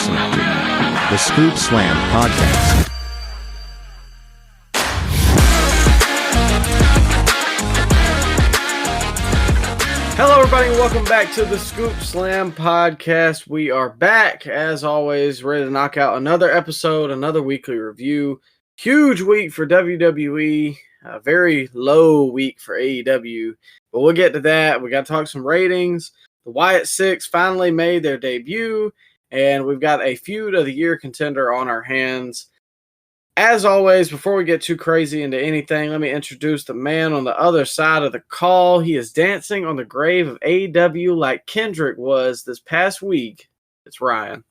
listening to the Scoop Slam Podcast. Hello, everybody, and welcome back to the Scoop Slam Podcast. We are back, as always, ready to knock out another episode, another weekly review. Huge week for WWE, a very low week for AEW, but we'll get to that. We got to talk some ratings. The Wyatt Sicks finally made their debut, and we've got a feud of the year contender on our hands. As always, before we get too crazy into anything, let me introduce the man on the other side of the call. He is dancing on the grave of AEW like Kendrick was this past week. It's Ryan.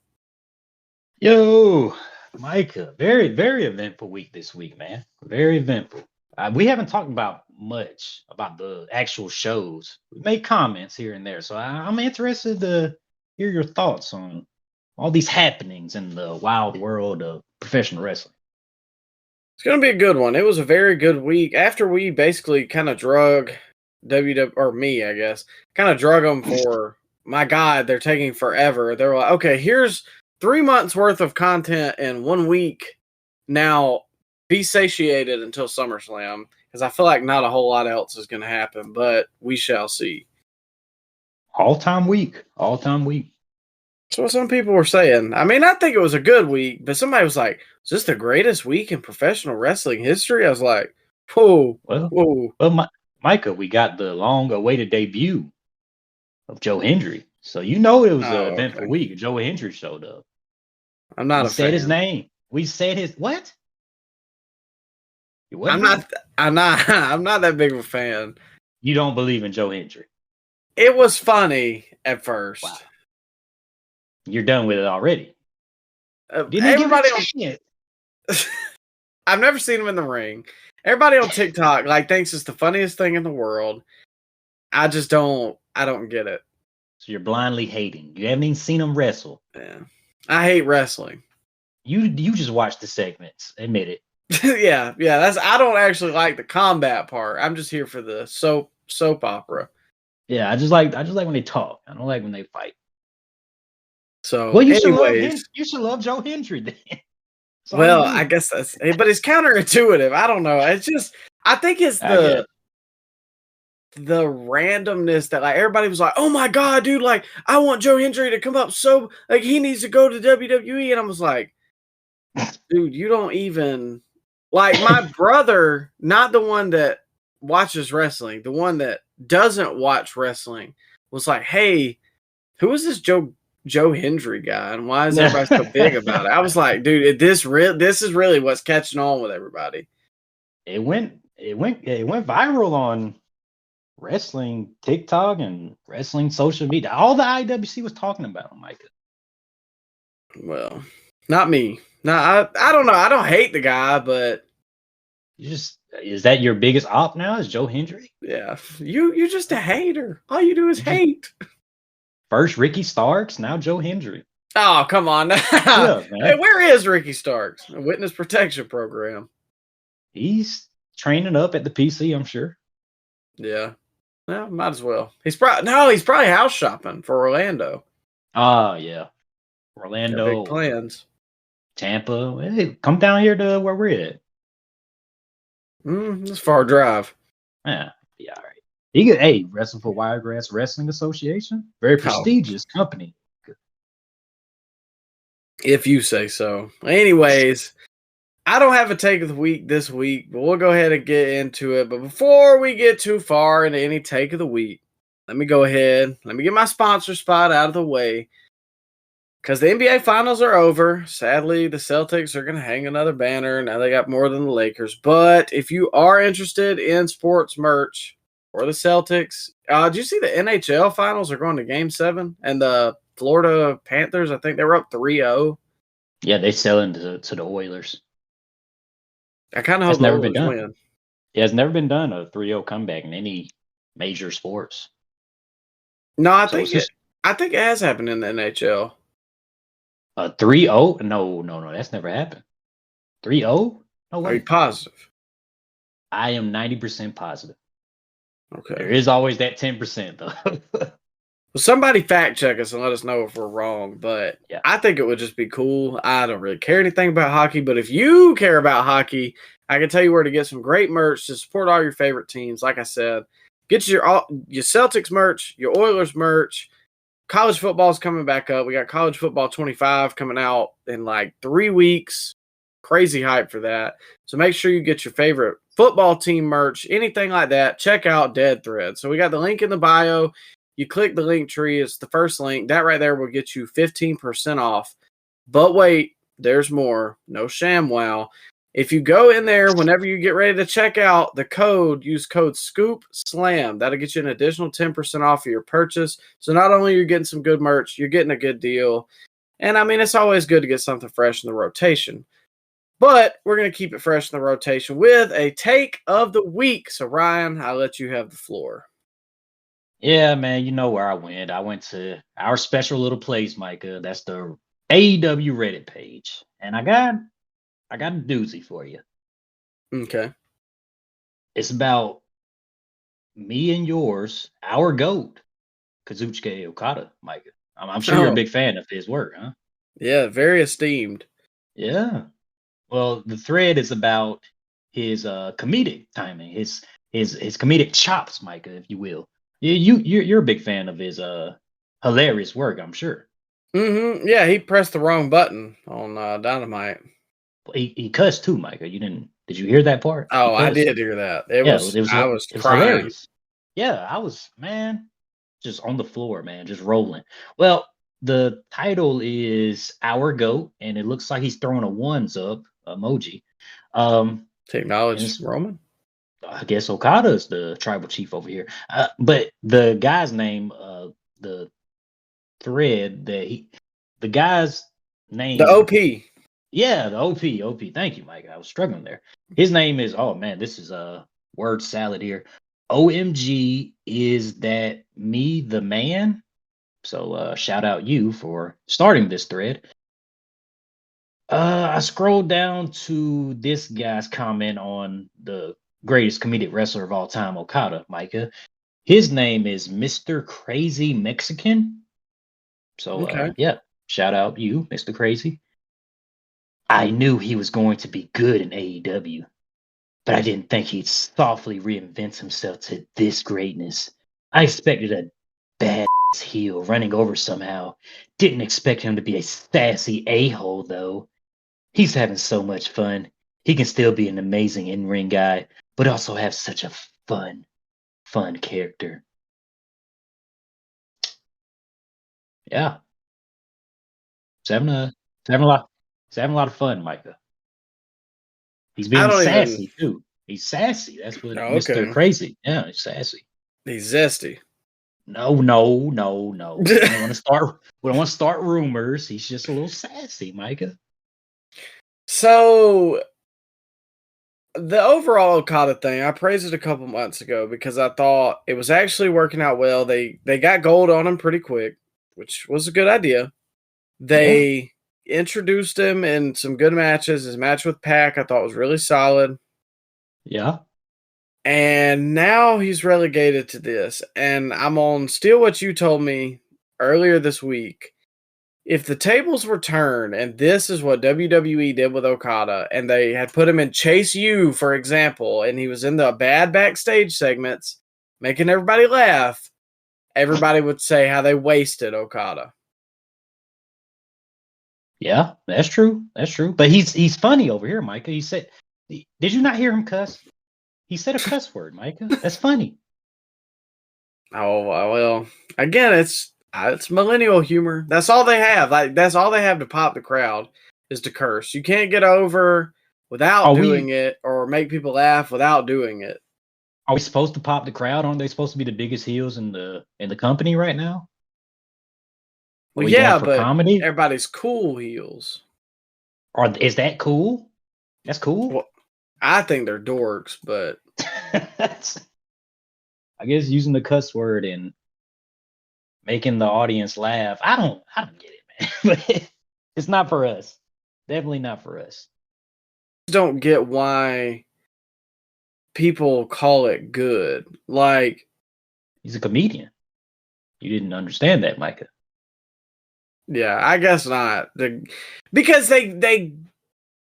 Yo, Micah. Very, very eventful week this week, man. Very eventful. We haven't talked about much about the actual shows. We made comments here and there, so I'm interested to hear your thoughts on all these happenings in the wild world of professional wrestling. It's going to be a good one. It was a very good week. After we basically kind of drug WWE, or me, I guess, kind of drug them for, my God, they're taking forever. They were like, okay, here's 3 months worth of content in 1 week. Now, be satiated until SummerSlam, because I feel like not a whole lot else is going to happen, but we shall see. All-time week. That's what some people were saying. I mean, I think it was a good week, but somebody was like, is this the greatest week in professional wrestling history? I was like, whoa. Well, Micah, we got the long-awaited debut of Joe Hendry. So you know it was an eventful week. Joe Hendry showed up. I'm not a fan. We said his name. We said his what? I'm not that big of a fan. You don't believe in Joe Hendry? It was funny at first. Wow. You're done with it already. Everybody I've never seen him in the ring. Everybody on TikTok thinks it's the funniest thing in the world. I don't get it. So you're blindly hating. You haven't even seen him wrestle. Yeah. I hate wrestling. You just watch the segments. Admit it. yeah. I don't actually like the combat part. I'm just here for the soap opera. Yeah, I just like when they talk. I don't like when they fight. So, well, you should love Joe Hendry then. Well, I guess but it's counterintuitive. I don't know. It's just, I think it's the randomness that everybody was like, oh my God, dude, I want Joe Hendry to come up so he needs to go to WWE. And I was like, dude, you don't even my brother, not the one that watches wrestling, the one that doesn't watch wrestling was like, hey, who is this Joe Hendry guy, and why is everybody so big about it? I was like, dude, this is really what's catching on with everybody. It went viral on wrestling TikTok and wrestling social media. All the IWC was talking about him, Micah. Well, not me. No, I don't know. I don't hate the guy, but is that your biggest op now? Is Joe Hendry? Yeah, you're just a hater. All you do is hate. First Ricky Starks, now Joe Hendry. Oh, come on. Yeah, hey, where is Ricky Starks? A witness protection program. He's training up at the PC, I'm sure. Yeah. Well, might as well. He's probably house shopping for Orlando. Yeah. Orlando. Big plans. Tampa. Hey, come down here to where we're at. It's a far drive. Yeah, all right. He could, wrestle for Wiregrass Wrestling Association. Very prestigious company. If you say so. Anyways, I don't have a take of the week this week, but we'll go ahead and get into it. But before we get too far into any take of the week, let me go ahead. Let me get my sponsor spot out of the way. Because the NBA Finals are over. Sadly, the Celtics are going to hang another banner. Now they got more than the Lakers. But if you are interested in sports merch for the Celtics, did you see the NHL Finals are going to Game 7? And the Florida Panthers, I think they were up 3-0. Yeah, they selling to the Oilers. I kind of hope never been Oilers done. win. Yeah, it's never been done, a 3-0 comeback in any major sports. No, I think it has happened in the NHL. 3-0? No, that's never happened. 3-0? No way. Are you positive? I am 90% positive. Okay. There is always that 10% though. Well, somebody fact check us and let us know if we're wrong, but Yeah. I think it would just be cool. I don't really care anything about hockey, but if you care about hockey, I can tell you where to get some great merch to support all your favorite teams. Like I said, get your Celtics merch, your Oilers merch. College football is coming back up. We got College Football 25 coming out in like 3 weeks. Crazy hype for that. So make sure you get your favorite football team merch, anything like that. Check out Dead Thread. So we got the link in the bio. You click the link tree. It's the first link. That right there will get you 15% off. But wait, there's more. No ShamWow. If you go in there, whenever you get ready to check out, use code SCOOPSLAM. That'll get you an additional 10% off of your purchase. So not only are you getting some good merch, you're getting a good deal. And I mean, it's always good to get something fresh in the rotation. But we're going to keep it fresh in the rotation with a take of the week. So Ryan, I'll let you have the floor. Yeah, man, you know where I went. I went to our special little place, Micah. That's the AEW Reddit page. And I got a doozy for you. Okay. It's about me and yours, our GOAT, Kazuchika Okada, Micah. I'm sure you're a big fan of his work, huh? Yeah, very esteemed. Yeah. Well, the thread is about his comedic timing, his comedic chops, Micah, if you will. You're a big fan of his hilarious work, I'm sure. Mm-hmm. Yeah, he pressed the wrong button on Dynamite. He cussed too, Micah. Did you hear that part? Oh, I did hear that. I was crying. Hilarious. Yeah, I was, man, just on the floor, man, just rolling. Well, the title is Our GOAT, and it looks like he's throwing a ones up emoji. To acknowledge Roman? I guess Okada is the tribal chief over here. But the guy's name, the thread the guy's name, The OP. Yeah, the OP. Thank you, Mike. I was struggling there. His name is, oh man, this is a word salad here. OMG, is that me, the man? So shout out you for starting this thread. I scrolled down to this guy's comment on the greatest comedic wrestler of all time, Okada, Micah. His name is Mr. Crazy Mexican. So Okay. yeah, shout out you, Mr. Crazy. I knew he was going to be good in AEW, but I didn't think he'd softly reinvent himself to this greatness. I expected a bad heel running over somehow. Didn't expect him to be a sassy a-hole, though. He's having so much fun. He can still be an amazing in-ring guy, but also have such a fun character. Yeah. He's having a lot of fun, Micah. He's being sassy too. He's sassy. That's what Mr. Crazy. Yeah, he's sassy. He's zesty. No. We don't want to start rumors. He's just a little sassy, Micah. So the overall Okada thing, I praised it a couple months ago because I thought it was actually working out well. They got gold on him pretty quick, which was a good idea. They introduced him in some good matches. His match with Pac I thought was really solid. Yeah. And now he's relegated to this. And I'm on steal what you told me earlier this week. If the tables were turned and this is what WWE did with Okada and they had put him in Chase U, for example, and he was in the bad backstage segments making everybody laugh, everybody would say how they wasted Okada. Yeah, that's true. But he's funny over here, Micah. He said, did you not hear him cuss? He said a cuss word, Micah. That's funny. Oh, well, again, it's millennial humor. That's all they have. That's all they have to pop the crowd is to curse. You can't get over without doing it or make people laugh without doing it. Are we supposed to pop the crowd? Aren't they supposed to be the biggest heels in the company right now? Well, yeah, but comedy? Everybody's cool heels. Is that cool? That's cool. Well, I think they're dorks, but I guess using the cuss word and making the audience laugh. I don't get it, man. But it's not for us. Definitely not for us. I don't get why people call it good. Like, he's a comedian. You didn't understand that, Micah. Yeah, I guess not. Because they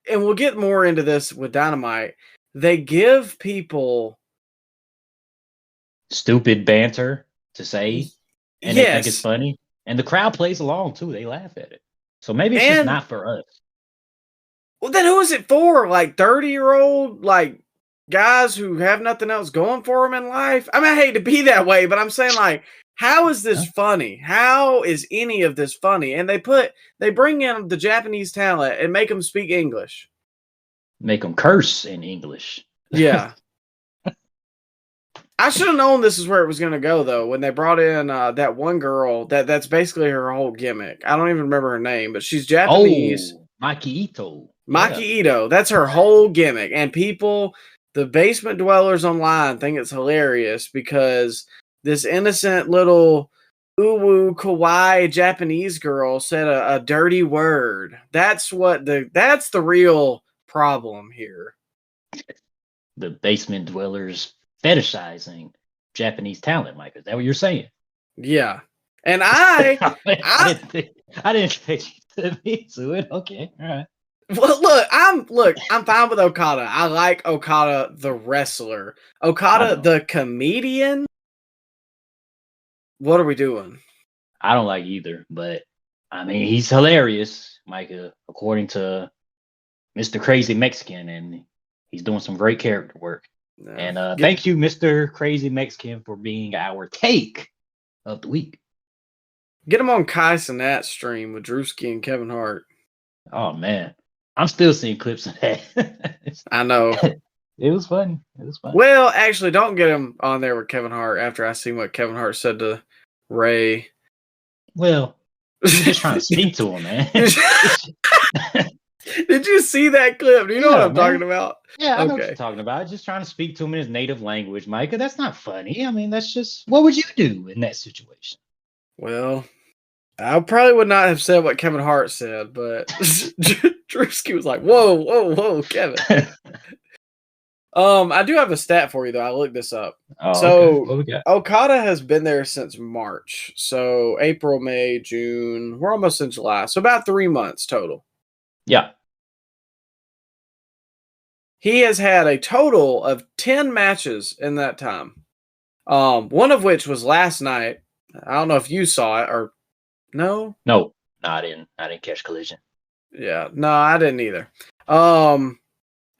and we'll get more into this with Dynamite. They give people Stupid banter to say, and they think it's yes, funny. And the crowd plays along too. They laugh at it. So maybe it's just and not for us. well, then who is it for? Like 30-year-old like guys who have nothing else going for them in life? I mean, I hate to be that way, but I'm saying like, how is this funny? How is any of this funny? And they bring in the Japanese talent and make them speak English. Make them curse in English. Yeah. I should have known this is where it was going to go, though, when they brought in that one girl that's basically her whole gimmick. I don't even remember her name, but she's Japanese. Oh, Maki Ito. Maki Ito. That's her whole gimmick. And people, the basement dwellers online, think it's hilarious because this innocent little uwu kawaii Japanese girl said a dirty word. That's the real problem here. The basement dwellers fetishizing Japanese talent, Mike. Is that what you're saying? Yeah. And I didn't expect you to be to it. Okay, all right. Well, I'm fine with Okada. I like Okada the wrestler. Okada the comedian. What are we doing? I don't like either, but I mean he's hilarious, Micah, according to Mr. Crazy Mexican, and he's doing some great character work. No. And thank you, Mr. Crazy Mexican, for being our take of the week. Get him on Kai Cenat stream with Drewski and Kevin Hart. Oh man, I'm still seeing clips of that. I know. It was fun. Well, actually, don't get him on there with Kevin Hart after I see what Kevin Hart said to Ray. Well, I'm just trying to speak to him, man. Did you see that clip? Do you know what I'm talking about? Yeah, I know what you're talking about. Just trying to speak to him in his native language, Micah. That's not funny. I mean, that's just, what would you do in that situation? Well, I probably would not have said what Kevin Hart said, but Drewski was like, whoa, Kevin. I do have a stat for you, though. I looked this up. Okay. Okada has been there since March. So April, May, June. We're almost in July. So about 3 months total. Yeah. He has had a total of 10 matches in that time. One of which was last night. I don't know if you saw it or no. No, I didn't catch Collision. Yeah, no, I didn't either.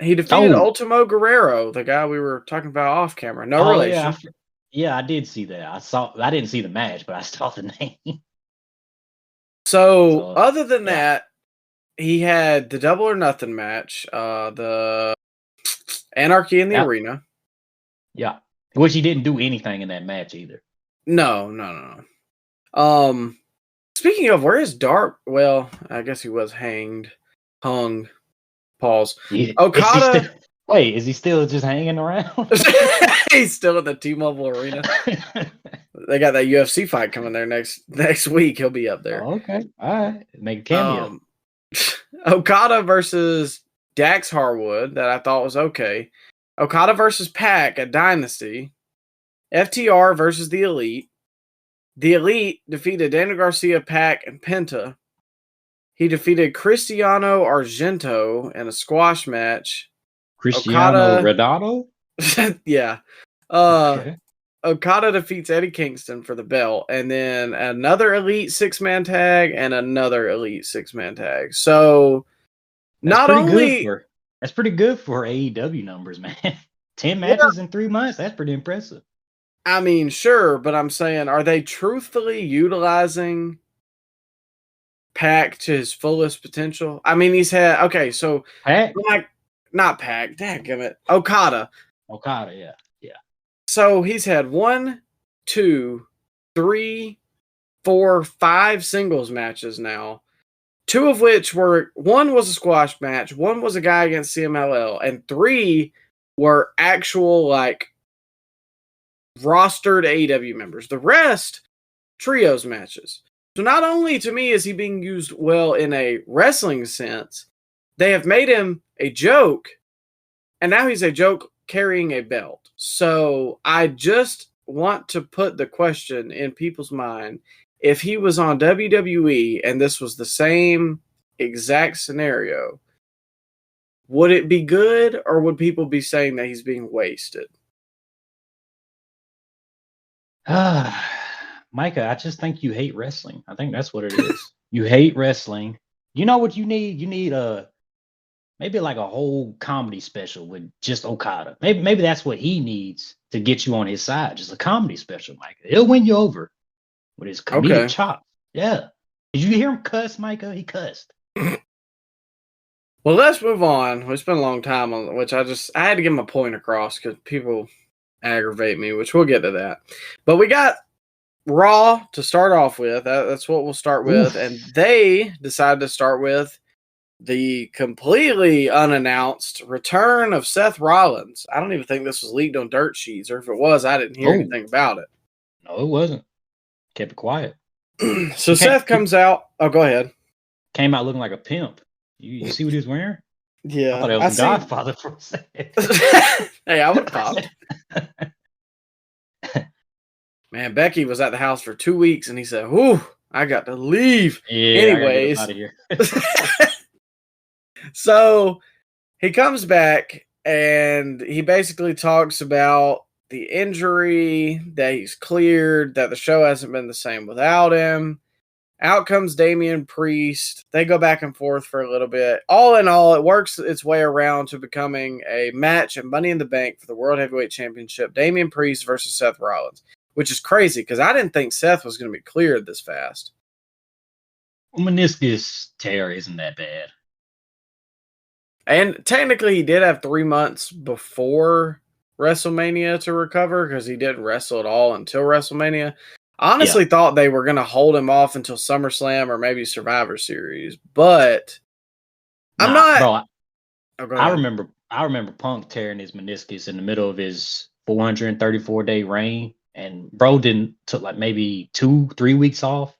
He defeated Ultimo Guerrero, the guy we were talking about off camera. No relation. Yeah, I did see that. I didn't see the match, but I saw the name. So other than that, he had the Double or Nothing match, the Anarchy in the Arena. Yeah. Which he didn't do anything in that match either. No. Speaking of, where is Dark? Well, I guess he was hung. Pause. Yeah. Okada. Is he still just hanging around? He's still at the T-Mobile Arena. They got that UFC fight coming there next week. He'll be up there. Oh, okay. All right. Make a cameo. Okada versus Dax Harwood, that I thought was okay. Okada versus Pac at Dynasty. FTR versus the Elite. The Elite defeated Daniel Garcia, Pac, and Penta. He defeated Cristiano Argento in a squash match. Cristiano Redondo? Yeah. Okay. Okada defeats Eddie Kingston for the belt, and then another Elite 6-man tag and another Elite 6-man tag. So that's pretty good for AEW numbers, man. 10 matches in 3 months. That's pretty impressive. I mean, sure, but I'm saying, are they truthfully utilizing Pac to his fullest potential? I mean, he's had Pac? Not Pac, dadgummit. Okada, yeah. So he's had 1, 2, 3, 4, 5 singles matches now. 2 of which one was a squash match, 1 was a guy against CMLL, and 3 were actual rostered AEW members. The rest, trios matches. So not only to me is he being used well in a wrestling sense, they have made him a joke, and now he's a joke carrying a belt. So I just want to put the question in people's mind, if he was on WWE and this was the same exact scenario, would it be good, or would people be saying that he's being wasted? Micah, I just think you hate wrestling. I think that's what it is. You hate wrestling. You know what you need? You need maybe like a whole comedy special with just Okada. Maybe that's what he needs to get you on his side. Just a comedy special, Micah. He'll win you over with his comedic chop. Yeah. Did you hear him cuss, Micah? He cussed. Well, let's move on. It's been a long time on which I had to get my point across because people aggravate me, which we'll get to that. But we got Raw to start off with. That's what we'll start with. And they decided to start with the completely unannounced return of Seth Rollins. I don't even think this was leaked on dirt sheets, or if it was, I didn't hear anything about it. No, it wasn't. Kept it quiet. So Seth comes out. Oh, go ahead. Came out looking like a pimp. You see what he was wearing? Yeah. I thought it was a Godfather for a second. Hey, I would have popped. Man, Becky was at the house for 2 weeks, and he said, "Whew, I got to leave." Yeah, anyways. I gotta get out of here. So he comes back, and he basically talks about the injury, that he's cleared, that the show hasn't been the same without him. Out comes Damian Priest. They go back and forth for a little bit. All in all, it works its way around to becoming a match at Money in the Bank for the World Heavyweight Championship. Damian Priest versus Seth Rollins, which is crazy because I didn't think Seth was going to be cleared this fast. Meniscus tear isn't that bad. And technically, he did have 3 months before WrestleMania to recover because he didn't wrestle at all until WrestleMania. I honestly thought they were going to hold him off until SummerSlam or maybe Survivor Series, but I'm not. Bro, I remember Punk tearing his meniscus in the middle of his 434-day reign, and bro took like maybe 2-3 weeks off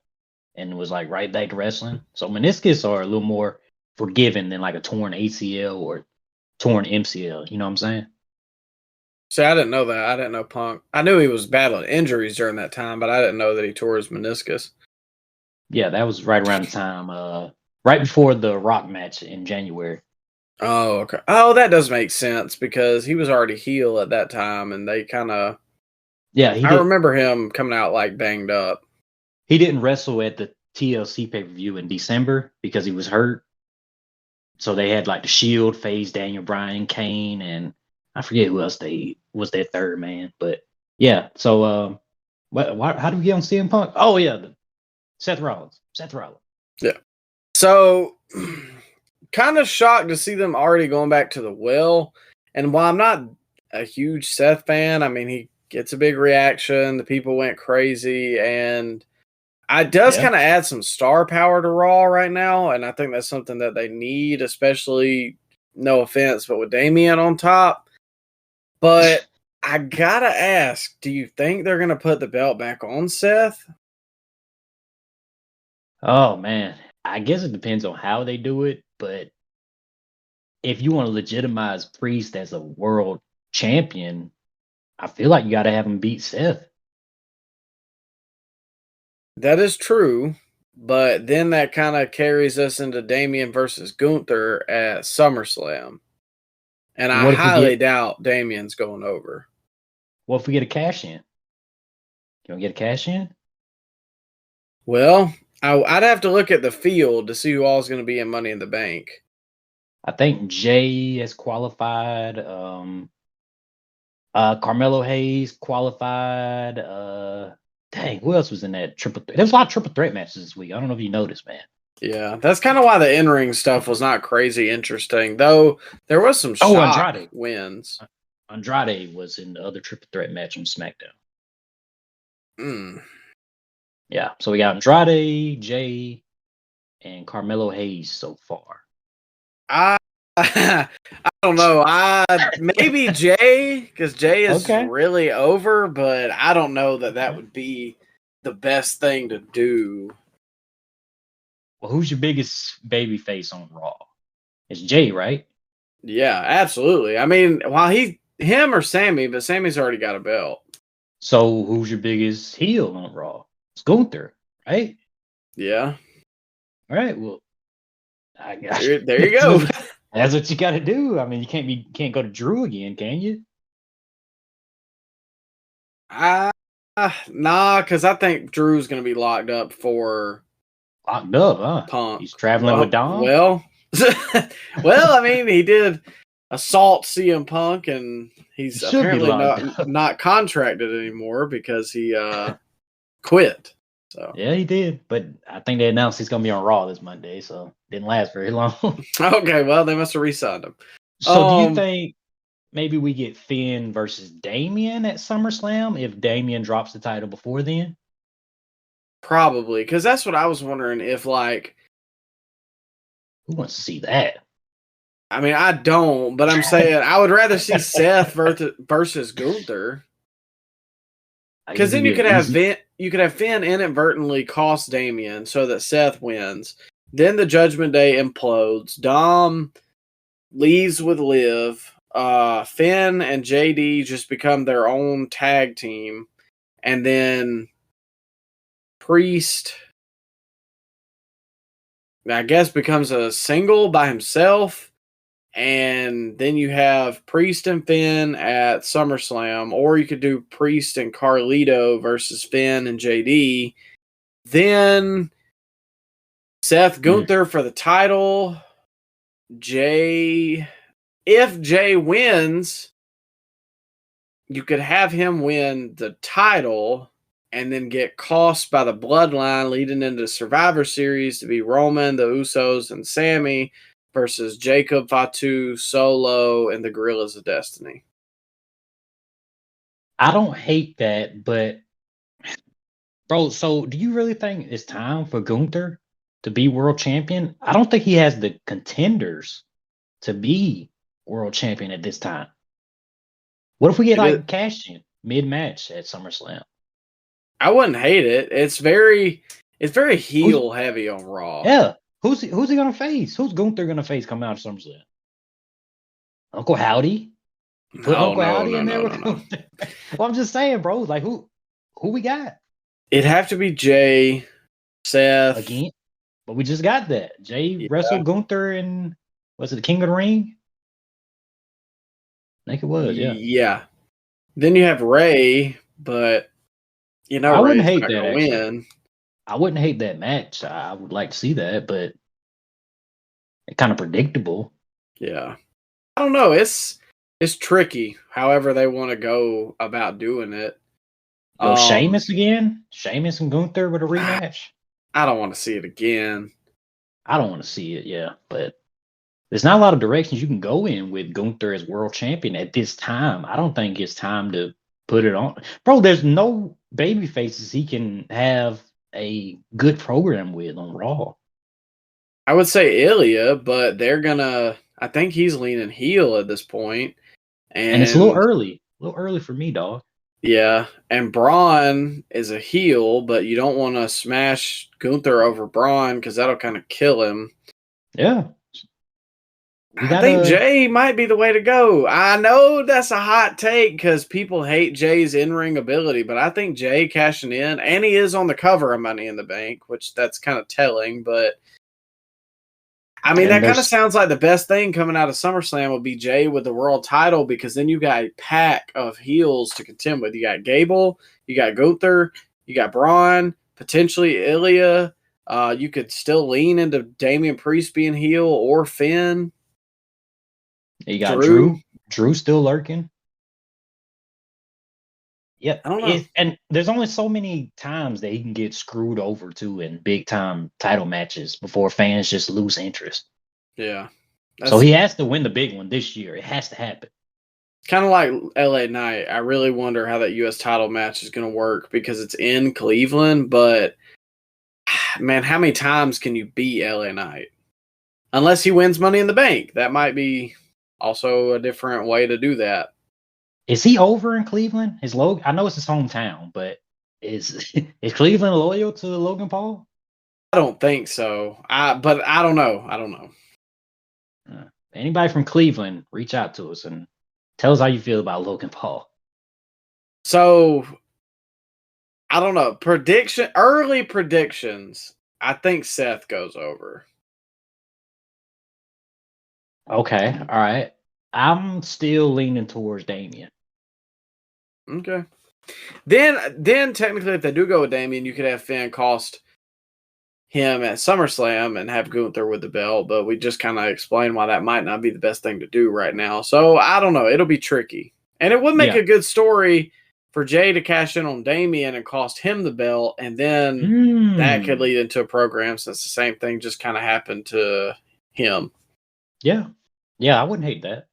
and was like right back to wrestling. So meniscus are a little more forgiven than like a torn ACL or torn MCL. You know what I'm saying? See, I didn't know that. I didn't know Punk. I knew he was battling injuries during that time, but I didn't know that he tore his meniscus. Yeah, that was right around the time, right before the Rock match in January. Oh, okay. Oh, that does make sense because he was already heel at that time, and they kind of. Yeah, I remember him coming out like banged up. He didn't wrestle at the TLC pay-per-view in December because he was hurt. So they had like the Shield face Daniel Bryan, Kane, and I forget who else they was their third man. But yeah, so how do we get on CM Punk? Oh yeah, Seth Rollins. Yeah. So kind of shocked to see them already going back to the well. And while I'm not a huge Seth fan, I mean, he gets a big reaction. The people went crazy, and it does kind of add some star power to Raw right now. And I think that's something that they need, especially, no offense, but with Damian on top. But I gotta ask, do you think they're gonna put the belt back on Seth? Oh man, I guess it depends on how they do it, but if you want to legitimize Priest as a world champion, I feel like you got to have him beat Seth. That is true, but then that kind of carries us into Damian versus Gunther at SummerSlam. And I highly doubt Damian's going over. What if we get a cash in? You want to get a cash in? Well, I'd have to look at the field to see who all is going to be in Money in the Bank. I think Jay has qualified. Carmelo Hayes qualified. Dang, who else was in that triple threat? There was a lot of triple threat matches this week. I don't know if you noticed, man. Yeah, that's kind of why the in-ring stuff was not crazy interesting, though there was some shock wins. Andrade was in the other triple threat match on SmackDown. Yeah, so we got Andrade, Jay, and Carmelo Hayes so far. I don't know. Maybe Jay, because Jay is really over, but I don't know that would be the best thing to do. Well, who's your biggest baby face on Raw? It's Jay, right? Yeah, absolutely. I mean, while him or Sammy, but Sammy's already got a belt. So who's your biggest heel on Raw? It's Gunther, right? Yeah. All right. Well, I got There you go. That's what you got to do. I mean, you can't go to Drew again, can you? Nah, because I think Drew's going to be locked up for Locked up, huh? Punk. He's traveling with Dom. Well, I mean, he did assault CM Punk, and he's Should be apparently locked up. not contracted anymore because he quit. So Yeah, he did. But I think they announced he's gonna be on Raw this Monday, so didn't last very long. okay, well they must have re-signed him. So do you think maybe we get Finn versus Damian at SummerSlam if Damian drops the title before then? Probably, because that's what I was wondering if like. Who wants to see that? I mean, I don't, but I'm saying I would rather see Seth versus Gunther. Because then you could have Finn inadvertently cost Damian so that Seth wins. Then the Judgment Day implodes. Dom leaves with Liv. Finn and JD just become their own tag team. And then Priest, I guess, becomes a single by himself. And then you have Priest and Finn at SummerSlam, or you could do Priest and Carlito versus Finn and JD. Then Seth Gunther for the title. If Jay wins, you could have him win the title and then get cost by the bloodline leading into Survivor Series to be Roman, the Usos, and Sammy versus Jacob Fatu, Solo, and the Gorillas of Destiny. I don't hate that, but bro, so do you really think it's time for Gunther to be world champion? I don't think he has the contenders to be world champion at this time. What if we get like cash in mid-match at SummerSlam? I wouldn't hate it. It's very heel heavy on Raw. Yeah. Who's he gonna face? Who's Gunther gonna face coming out of SummerSlam? Uncle Howdy? Put Uncle Howdy in there with Gunther? Well, I'm just saying, bro. Like who we got? It'd have to be Jay, Seth again, but we just got that. Jay wrestled Gunther and was it the King of the Ring? I think it was. Yeah. Yeah. Then you have Ray, but I wouldn't hate that. Win. I wouldn't hate that match. I would like to see that, but it's kind of predictable. Yeah. I don't know. It's tricky, however they want to go about doing it. Sheamus again? Sheamus and Gunther with a rematch? I don't want to see it again. I don't want to see it, yeah. But there's not a lot of directions you can go in with Gunther as world champion at this time. I don't think it's time to put it on. Bro, there's no baby faces he can have a good program with on Raw. I would say Ilya, but they're gonna. I think he's leaning heel at this point, and it's a little early for me, dog. Yeah, and Braun is a heel, but you don't want to smash Gunther over Braun because that'll kind of kill him. Yeah. I think Jay might be the way to go. I know that's a hot take because people hate Jay's in-ring ability, but I think Jay cashing in, and he is on the cover of Money in the Bank, which that's kind of telling, but I mean, that kind of sounds like the best thing coming out of SummerSlam would be Jay with the world title because then you got a pack of heels to contend with. You got Gable, you got Gunther, you got Braun, potentially Ilya. You could still lean into Damian Priest being heel or Finn. You got Drew. Drew still lurking. Yep. I don't know. And there's only so many times that he can get screwed over too in big time title matches before fans just lose interest. Yeah. So he has to win the big one this year. It has to happen. Kind of like LA Knight. I really wonder how that U.S. title match is going to work because it's in Cleveland, but man, how many times can you beat LA Knight? Unless he wins Money in the Bank. That might be also a different way to do that. Is he over in Cleveland? I know it's his hometown, but is Cleveland loyal to Logan Paul? I don't think so. But I don't know. Anybody from Cleveland, reach out to us and tell us how you feel about Logan Paul. So I don't know. Early predictions. I think Seth goes over. Okay, all right. I'm still leaning towards Damien. Okay. Then technically, if they do go with Damien, you could have Finn cost him at SummerSlam and have Gunther with the belt, but we just kind of explained why that might not be the best thing to do right now. So I don't know. It'll be tricky. And it would make a good story for Jay to cash in on Damien and cost him the belt, and then that could lead into a program since the same thing just kind of happened to him. Yeah. Yeah, I wouldn't hate that.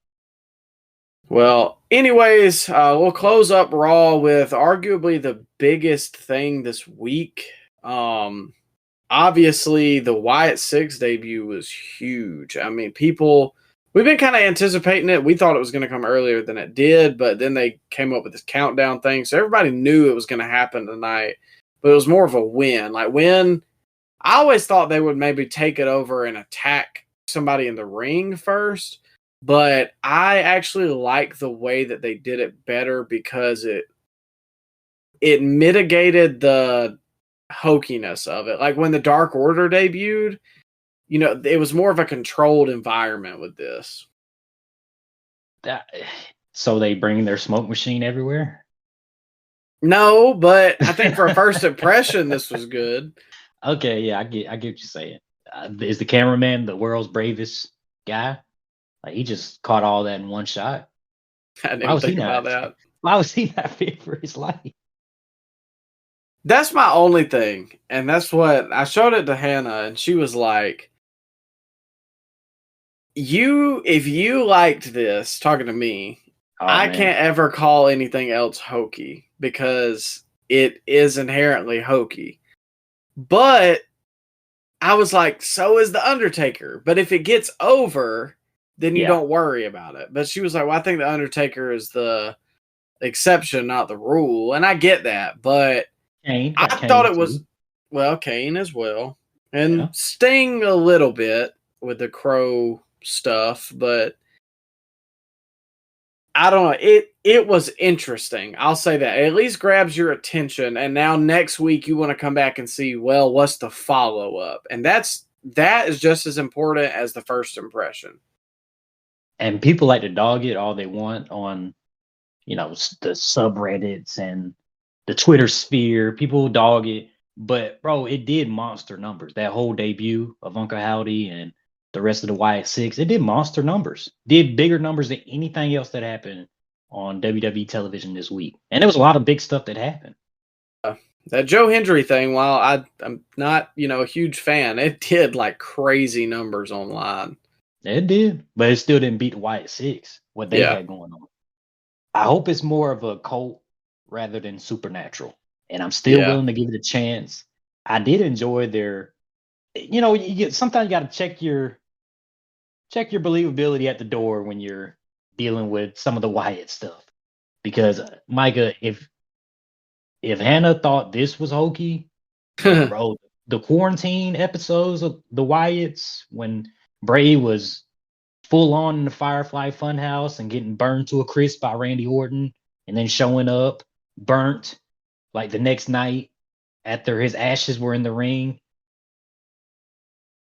Well, anyways, we'll close up Raw with arguably the biggest thing this week. Obviously, the Wyatt Sicks debut was huge. I mean, we've been kind of anticipating it. We thought it was going to come earlier than it did, but then they came up with this countdown thing. So everybody knew it was going to happen tonight, but it was more of a win. Like I always thought they would maybe take it over and attack somebody in the ring first, but I actually like the way that they did it better because it mitigated the hokiness of it. Like when the Dark Order debuted, it was more of a controlled environment with this. So they bring their smoke machine everywhere? No, but I think for a first impression, this was good. Okay, yeah, I get what you're saying. Is the cameraman the world's bravest guy? Like he just caught all that in one shot. I didn't think about that. Why was he not fit for his life? That's my only thing, and that's what I showed it to Hannah, and she was like, if you liked this, talking to me, I can't ever call anything else hokey because it is inherently hokey. But I was like, so is The Undertaker. But if it gets over, then you don't worry about it. But she was like, well, I think The Undertaker is the exception, not the rule. And I get that, but I thought it was, Kane as well. And Sting a little bit with the Crow stuff, but I don't know. It was interesting. I'll say that. It at least grabs your attention. And now next week you want to come back and see, well, what's the follow-up? And that is just as important as the first impression. And people like to dog it all they want on, the subreddits and the Twitter sphere. People dog it. But, bro, it did monster numbers. That whole debut of Uncle Howdy and the rest of the Wyatt Sicks, it did monster numbers. Did bigger numbers than anything else that happened on WWE television this week. And there was a lot of big stuff that happened. That Joe Hendry thing, while I'm not, a huge fan, it did like crazy numbers online. It did, but it still didn't beat the Wyatt Sicks, what they had going on. I hope it's more of a cult rather than supernatural. And I'm still willing to give it a chance. I did enjoy their, sometimes you got to check your believability at the door when you're dealing with some of the Wyatt stuff. Because Micah, if Hannah thought this was hokey, bro, the quarantine episodes of the Wyatts when Bray was full on in the Firefly Funhouse and getting burned to a crisp by Randy Orton and then showing up burnt like the next night after his ashes were in the ring.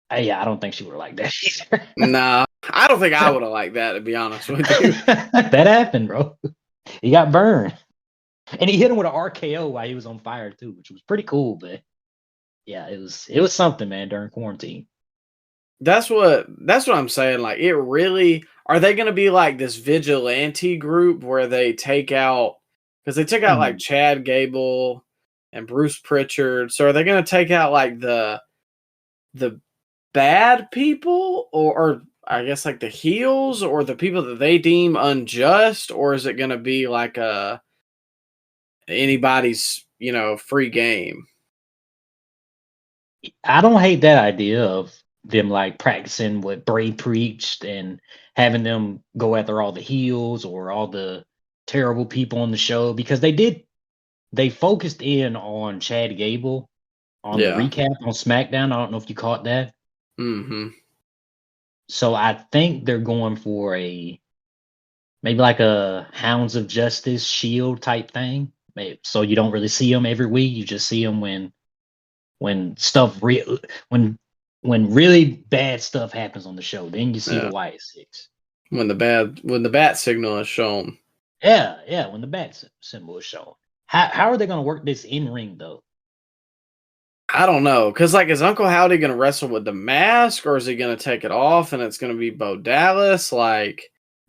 I don't think she would have liked that either. Nah, I don't think I would have liked that, to be honest with you. That happened, bro. He got burned. And he hit him with an RKO while he was on fire too, which was pretty cool, but yeah, it was something, man, during quarantine. That's what I'm saying. Like, it really, are they going to be like this vigilante group where they take out, because they took out like Chad Gable and Bruce Pritchard. So are they going to take out like the bad people or I guess like the heels or the people that they deem unjust? Or is it going to be like anybody's, free game? I don't hate that idea of them like practicing what Bray preached and having them go after all the heels or all the terrible people on the show, because they focused in on Chad Gable on the recap on SmackDown. I don't know if you caught that. Mm-hmm. So I think they're going for maybe like a Hounds of Justice Shield type thing. So you don't really see them every week. You just see them when when really bad stuff happens on the show. Then you see the Wyatt Sicks. When the bat signal is shown. Yeah, when the bat symbol is shown. How are they going to work this in ring though? I don't know, because like, is Uncle Howdy going to wrestle with the mask, or is he going to take it off and it's going to be Bo Dallas? Like,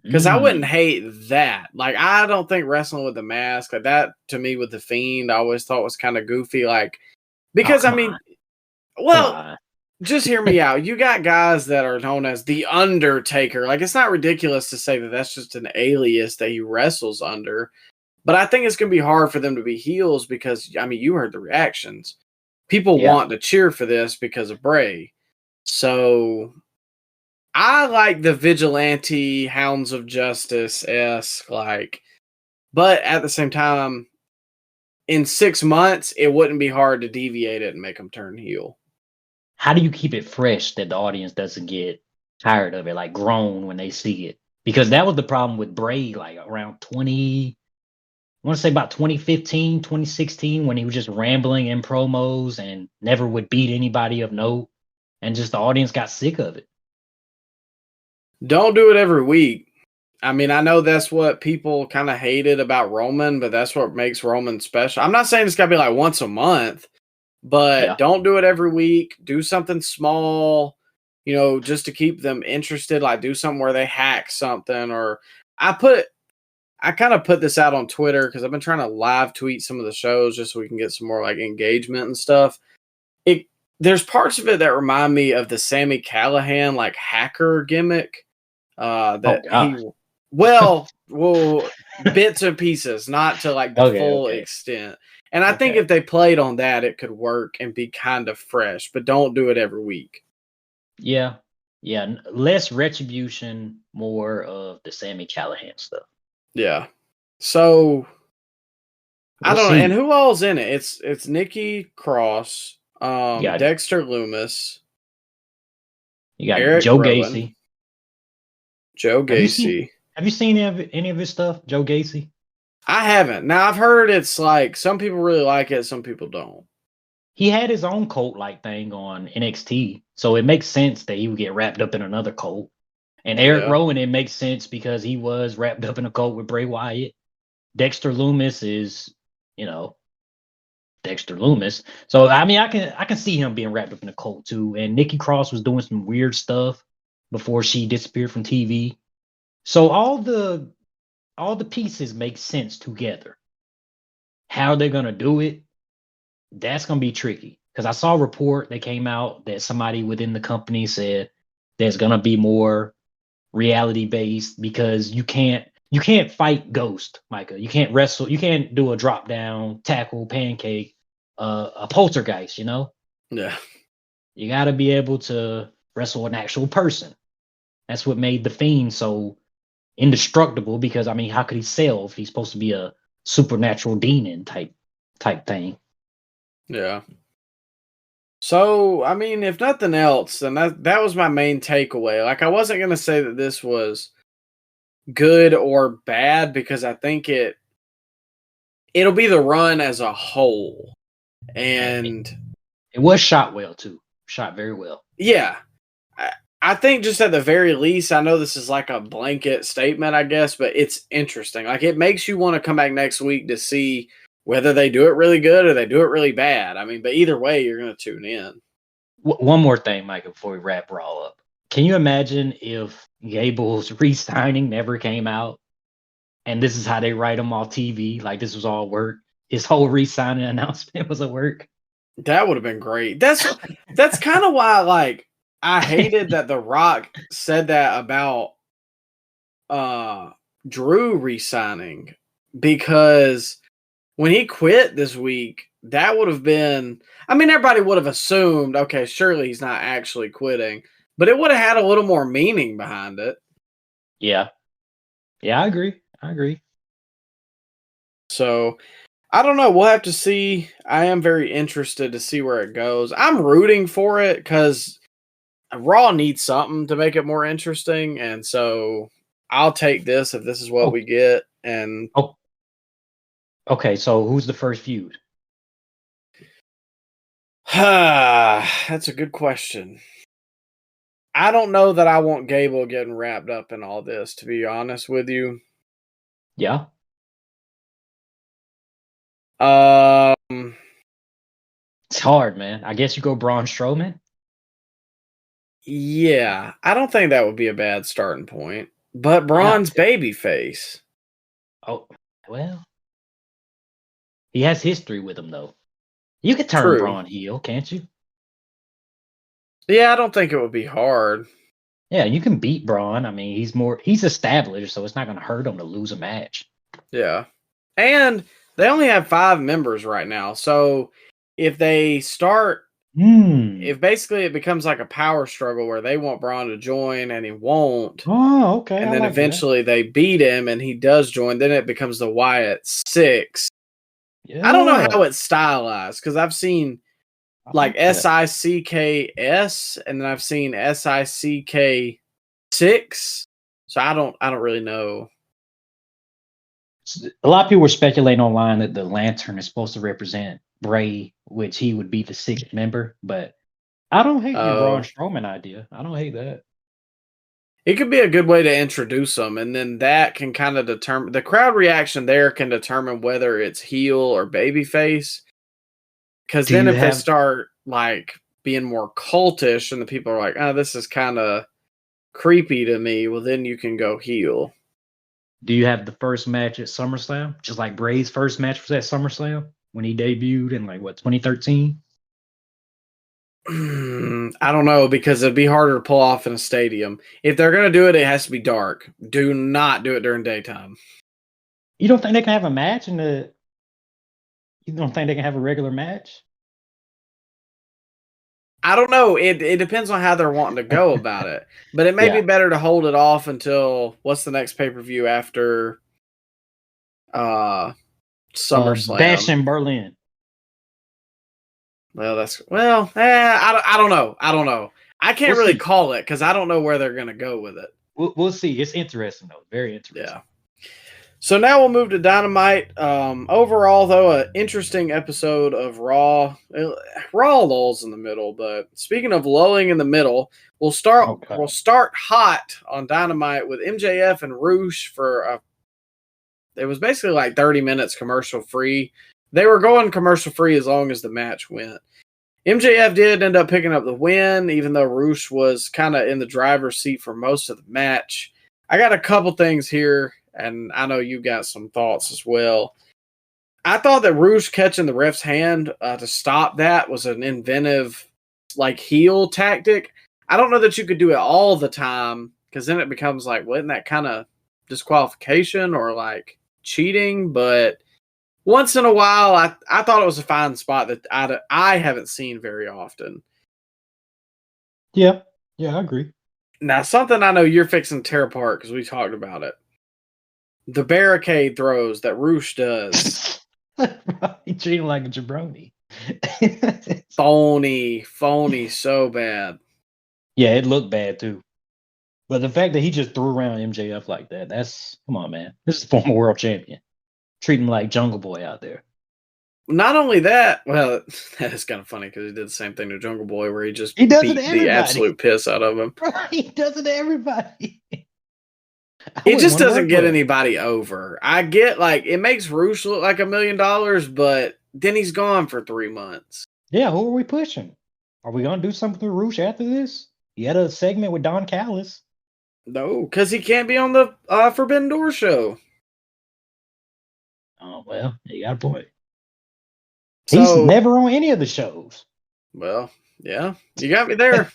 because I wouldn't hate that. Like, I don't think wrestling with the mask, like that to me with the Fiend, I always thought was kind of goofy. Like, because just hear me out. You got guys that are known as the Undertaker. Like, it's not ridiculous to say that that's just an alias that he wrestles under. But I think it's going to be hard for them to be heels because, I mean, you heard the reactions. People want to cheer for this because of Bray. So I like the vigilante Hounds of Justice-esque, like, but at the same time, in 6 months, it wouldn't be hard to deviate it and make them turn heel. How do you keep it fresh that the audience doesn't get tired of it, like groan when they see it? Because that was the problem with Bray, like around I want to say about 2015, 2016, when he was just rambling in promos and never would beat anybody of note. And just the audience got sick of it. Don't do it every week. I mean, I know that's what people kind of hated about Roman, but that's what makes Roman special. I'm not saying it's got to be like once a month, but don't do it every week. Do something small, just to keep them interested. Like, do something where they hack something. Or I kind of put this out on Twitter because I've been trying to live tweet some of the shows just so we can get some more like engagement and stuff. There's parts of it that remind me of the Sami Callihan like hacker gimmick. Bits and pieces, not to like the full extent. And I think if they played on that, it could work and be kind of fresh, but don't do it every week. Yeah. Less retribution, more of the Sami Callihan stuff. Yeah. So I don't know. And who all's in it? It's Nikki Cross, Dexter Loomis. You got Eric Joe Rowan, Gacy. Joe Gacy. Have you seen any of his stuff, Joe Gacy? I haven't. Now I've heard it's like some people really like it, some people don't. He had his own cult-like thing on NXT, so it makes sense that he would get wrapped up in another cult. And Eric Rowan, it makes sense because he was wrapped up in a cult with Bray Wyatt. Dexter Loomis is, Dexter Loomis. So I mean, I can see him being wrapped up in a cult too. And Nikki Cross was doing some weird stuff before she disappeared from TV. So all the pieces make sense together. How they're gonna do it, that's gonna be tricky. Because I saw a report that came out that somebody within the company said there's gonna be more reality based because you can't fight Ghost, Micah. You can't wrestle. You can't do a drop down, tackle, pancake, a poltergeist. Yeah. You got to be able to wrestle an actual person. That's what made the Fiend so indestructible. Because I mean, how could he sell if he's supposed to be a supernatural demon type thing? Yeah. So, I mean, if nothing else, then that was my main takeaway. Like, I wasn't going to say that this was good or bad because I think it'll be the run as a whole. And it was shot well, too. Shot very well. Yeah. I think just at the very least, I know this is like a blanket statement, I guess, but it's interesting. Like, it makes you want to come back next week to see whether they do it really good or they do it really bad. I mean, but either way, you're going to tune in. One more thing, Mike, before we wrap Raw up. Can you imagine if Gable's re-signing never came out and this is how they write him off TV? Like, this was all work. His whole re-signing announcement was a work. That would have been great. That's kind of why, like, I hated that The Rock said that about Drew re-signing, because when he quit this week, that would have been, I mean, everybody would have assumed, okay, surely he's not actually quitting, but it would have had a little more meaning behind it. Yeah, I agree. So, I don't know. We'll have to see. I am very interested to see where it goes. I'm rooting for it because Raw needs something to make it more interesting, and so I'll take this if this is what we get. And Okay, so who's the first feud? That's a good question. I don't know that I want Gable getting wrapped up in all this, to be honest with you. Yeah. Um, It's hard, man. I guess you go Braun Strowman. yeah, I don't think that would be a bad starting point. But Yeah. Braun's babyface. Oh, well, he has history with him though. You could turn True. Braun heel, can't you? Yeah, I don't think it would be hard. Yeah, you can beat Braun. I mean, he's established, so it's not going to hurt him to lose a match. Yeah. And they only have 5 members right now. So if they start, if basically it becomes like a power struggle where they want Braun to join and he won't, Oh, okay. and I then like that. eventually they beat him and he does join, then it becomes the Wyatt Sicks. Yeah. I don't know how it's stylized because I've seen like SICKS and then I've seen SICK6. So I don't really know. A lot of people were speculating online that the lantern is supposed to represent Bray, which he would be the 6th member. But I don't hate your Braun Strowman idea. I don't hate that. It could be a good way to introduce them, and then that can kind of determine the crowd reaction. There can determine whether it's heel or babyface. Because then if they start like being more cultish, and the people are like, "Oh, this is kind of creepy to me," well, then you can go heel. Do you have the first match at SummerSlam, just like Bray's first match was at SummerSlam when he debuted in like 2013? I don't know because it'd be harder to pull off in a stadium. If they're gonna do it, it has to be dark. Do not do it during daytime. You don't think they can have a match in the? You don't think they can have a regular match? I don't know. It depends on how they're wanting to go about it. But it may be better to hold it off until what's the next pay-per-view after SummerSlam? Bash in Berlin. Well, I don't know. I can't really call it because I don't know where they're gonna go with it. We'll see. It's interesting though. Very interesting. Yeah. So now we'll move to Dynamite. Overall, though, an interesting episode of Raw. Raw lulls in the middle, but speaking of lulling in the middle, we'll start hot on Dynamite with MJF and Roosh for it was basically like 30 minutes commercial free. They were going commercial free as long as the match went. MJF did end up picking up the win, even though Roosh was kind of in the driver's seat for most of the match. I got a couple things here, and I know you got some thoughts as well. I thought that Roosh catching the ref's hand to stop that was an inventive, like, heel tactic. I don't know that you could do it all the time, because then it becomes like, well, isn't that kind of disqualification or like cheating? But once in a while, I thought it was a fine spot that I haven't seen very often. Yeah, I agree. Now, something I know you're fixing to tear apart because we talked about it. The barricade throws that Roosh does. He treated him like a jabroni. Phony, so bad. Yeah, it looked bad too. But the fact that he just threw around MJF like that, come on, man. This is former world champion. Treat him like Jungle Boy out there. Not only that, well, that is kind of funny because he did the same thing to Jungle Boy where he just beat the absolute piss out of him. He does it to everybody. It just doesn't get anybody over. I get like it makes Roosh look like $1 million, but then he's gone for 3 months. Yeah, who are we pushing? Are we gonna do something with Roosh after this? He had a segment with Don Callis. No, because he can't be on the Forbidden Door show. Oh well, you got a point. He's never on any of the shows. Well, yeah, you got me there.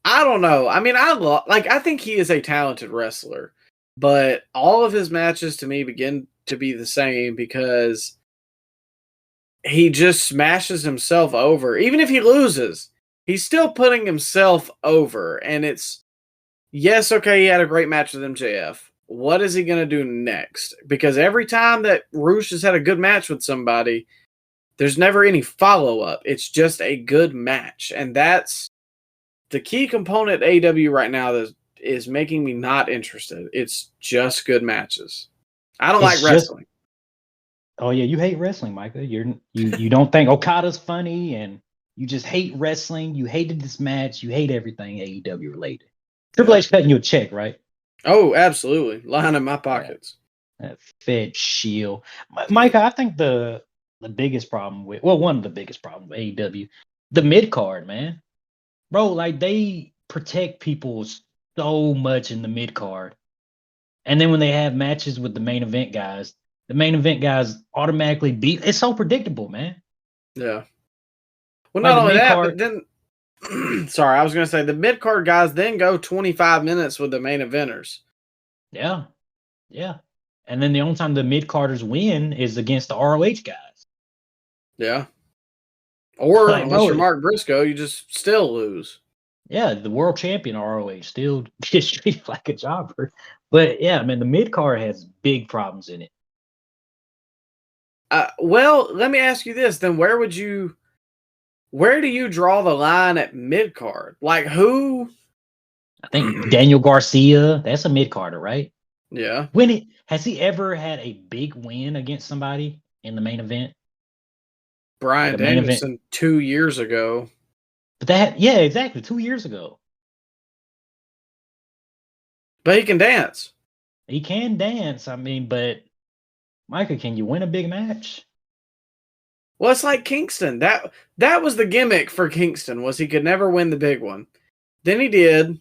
I don't know. I mean, I think he is a talented wrestler, but all of his matches to me begin to be the same because he just smashes himself over. Even if he loses, he's still putting himself over. And it's, yes, okay, he had a great match with MJF. What is he going to do next? Because every time that Roosh has had a good match with somebody, there's never any follow-up. It's just a good match. And that's the key component AEW right now that is making me not interested. It's just good matches. I don't like wrestling. Oh yeah, you hate wrestling, Micah. You don't think Okada's funny, and you just hate wrestling. You hated this match. You hate everything AEW related. Triple H cutting you a check, right? Oh, absolutely. Line in my pockets. That Fed shield. Micah, I think the biggest problem with one of the biggest problems with AEW, the mid card, man. Bro, like they protect people so much in the mid card. And then when they have matches with the main event guys automatically beat. It's so predictable, man. Yeah. Well, Like not the only mid that, card, but then, sorry, I was going to say the mid card guys then go 25 minutes with the main eventers. yeah. And then the only time the mid carders win is against the ROH guys. Yeah. Or Like, unless bro, you're Mark Briscoe, you just still lose. yeah, the world champion ROH still gets treated like a jobber. But yeah, man, the mid card has big problems in it. Well, let me ask you this. Then where do you draw the line at mid card? Like who? I think Daniel Garcia, that's a mid carder, right? Yeah. Has he ever had a big win against somebody in the main event? Brian Like a main event. Danielson 2 years ago. But yeah, exactly, 2 years ago. But he can dance. He can dance. I mean, but Micah, can you win a big match? Well, it's like Kingston. That was the gimmick for Kingston, was he could never win the big one. Then he did,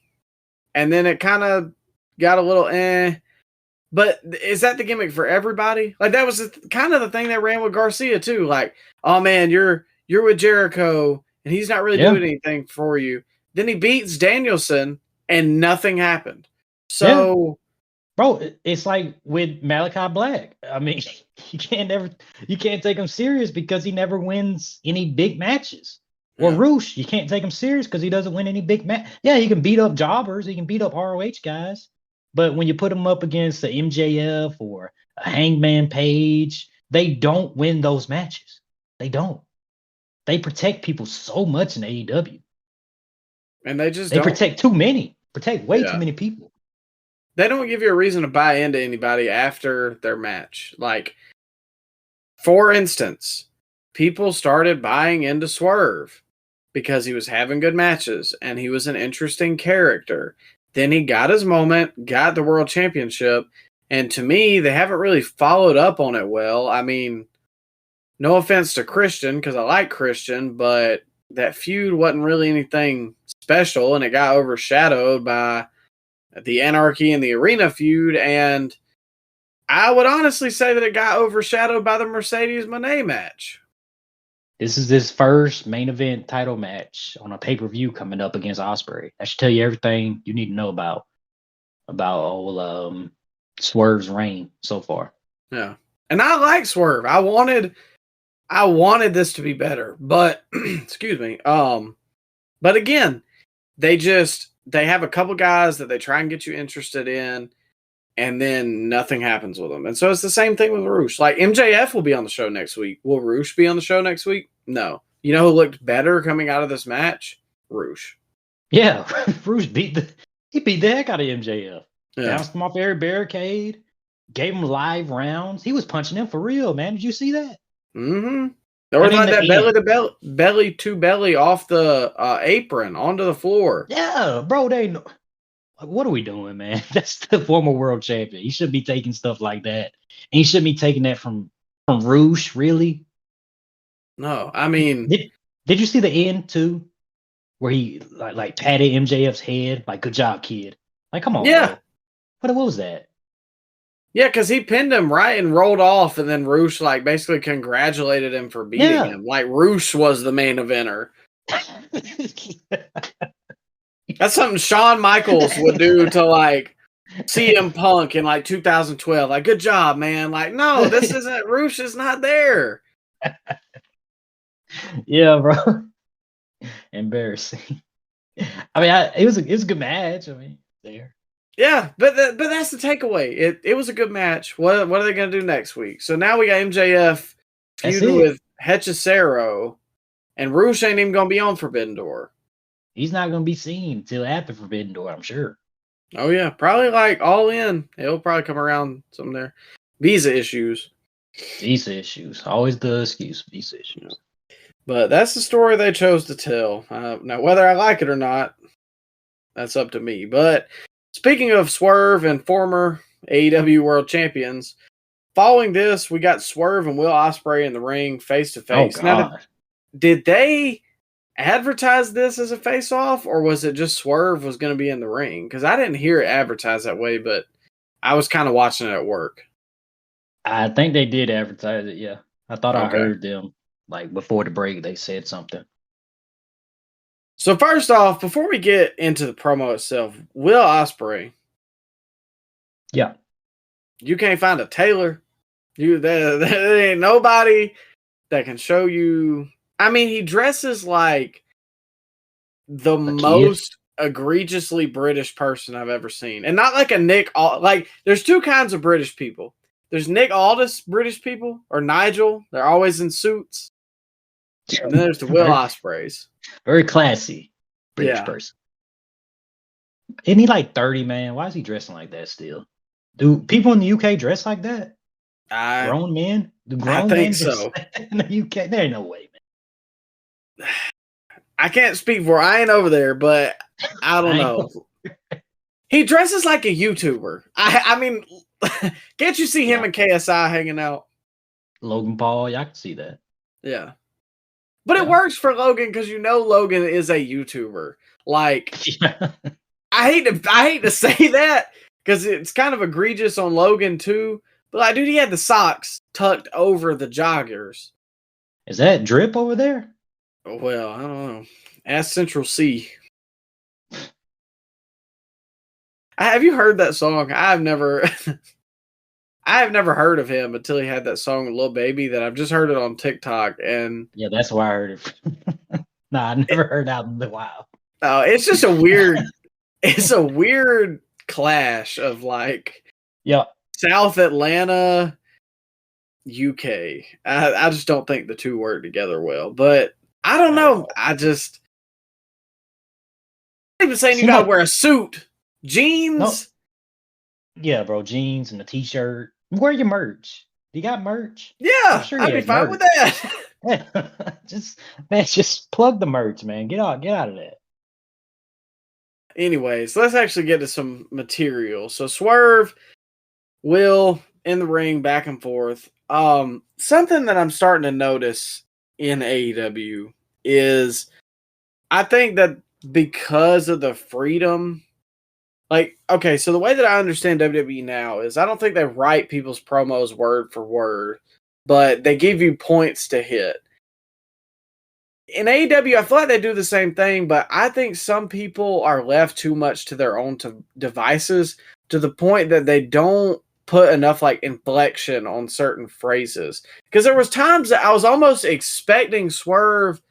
and then it kind of got a little But is that the gimmick for everybody? Like that was kind of the thing that ran with Garcia too. Like, oh man, you're with Jericho, and he's not really doing anything for you. Then he beats Danielson, and nothing happened. So, bro, it's like with Malachi Black. I mean, you can't take him serious because he never wins any big matches. Or Roosh, you can't take him serious because he doesn't win any big match. Yeah, he can beat up jobbers, he can beat up ROH guys, but when you put him up against the MJF or a Hangman Page, they don't win those matches. They don't. They protect people so much in AEW. And they just protect too many. Protect way too many people. They don't give you a reason to buy into anybody after their match. Like, for instance, people started buying into Swerve because he was having good matches and he was an interesting character. Then he got his moment, got the world championship, and to me, they haven't really followed up on it well. I mean, no offense to Christian, because I like Christian, but that feud wasn't really anything special, and it got overshadowed by the Anarchy and the Arena feud, and I would honestly say that it got overshadowed by the Mercedes Moné match. This is his first main event title match on a pay-per-view coming up against Ospreay. That should tell you everything you need to know about old Swerve's reign so far. Yeah. And I like Swerve. I wanted this to be better, but excuse me. But again, they have a couple guys that they try and get you interested in, and then nothing happens with them. And so it's the same thing with Roosh. Like MJF will be on the show next week. Will Roosh be on the show next week? No. You know who looked better coming out of this match? Roosh. Yeah, Roosh beat the heck out of MJF. Yeah. Bounced him off every barricade, gave him live rounds. He was punching him for real, man. Did you see that? Mm-hmm. There was like that belly to belly off the apron onto the floor. Yeah, bro. What are we doing, man? That's the former world champion. He shouldn't be taking stuff like that. And he shouldn't be taking that from Roosh, really. No, I mean, did you see the end too, where he like patted MJF's head, like "Good job, kid." Like, come on, yeah. Bro. What was that? Yeah, because he pinned him right and rolled off, and then Roosh like basically congratulated him for beating him. Like Roosh was the main eventer. That's something Shawn Michaels would do to like CM Punk in like 2012. Like, good job, man. Like, no, this isn't. Roosh is not there. Yeah, bro. Embarrassing. I mean, it was a good match. I mean, there. Yeah, but that's the takeaway. It was a good match. What are they going to do next week? So now we got MJF feuding with Hechicero, and Roosh ain't even going to be on Forbidden Door. He's not going to be seen until after Forbidden Door, I'm sure. Oh, yeah. Probably like All In. He'll probably come around some there. Visa issues. Visa issues. Always the excuse. Visa issues. But that's the story they chose to tell. Now, whether I like it or not, that's up to me. But speaking of Swerve and former AEW World Champions, following this, we got Swerve and Will Ospreay in the ring face to Oh face. Now, God. did they advertise this as a face-off, or was it just Swerve was going to be in the ring? Because I didn't hear it advertised that way, but I was kind of watching it at work. I think they did advertise it. Yeah, I thought I Okay. heard them like before the break. They said something. So first off, before we get into the promo itself, Will Ospreay, Yeah. you can't find a tailor. There ain't nobody that can show you. I mean, he dresses like the most egregiously British person I've ever seen, and not like a Nick. Like, there's two kinds of British people. There's Nick Aldis British people, or Nigel. They're always in suits. And then there's the Will Ospreays. Very classy British Yeah. person. Isn't he like 30, man? Why is he dressing like that still? Do people in the UK dress like that? Grown men? Do grown think men dress so. like that in the UK? There ain't no way, man. I can't speak for. I ain't over there, but I don't know. He dresses like a YouTuber. I mean, can't you see him and KSI hanging out? Logan Paul, yeah, I can see that. Yeah. But it works for Logan because you know Logan is a YouTuber. Like, I hate to say that because it's kind of egregious on Logan too. But like, dude, he had the socks tucked over the joggers. Is that drip over there? Well, I don't know. Ask Central C. Have you heard that song? I have never heard of him until he had that song "Lil Baby" that I've just heard it on TikTok, and yeah, that's why I heard it. Nah, I never heard that in a while. No, it's just a weird. It's a weird clash of like, South Atlanta, UK. I just don't think the two work together well. But I don't know. I'm even saying you gotta wear a suit, jeans. No. Yeah, bro, jeans and a t-shirt. Wear your merch. You got merch? Yeah, I'd be fine with that. just plug the merch, man. Get out of that. Anyways, let's actually get to some material. So Swerve, Will in the ring, back and forth. Something that I'm starting to notice in AEW is I think that because of the freedom, like, okay, so the way that I understand WWE now is I don't think they write people's promos word for word, but they give you points to hit. In AEW, I feel like they do the same thing, but I think some people are left too much to their own devices to the point that they don't put enough like inflection on certain phrases. Because there was times that I was almost expecting Swerve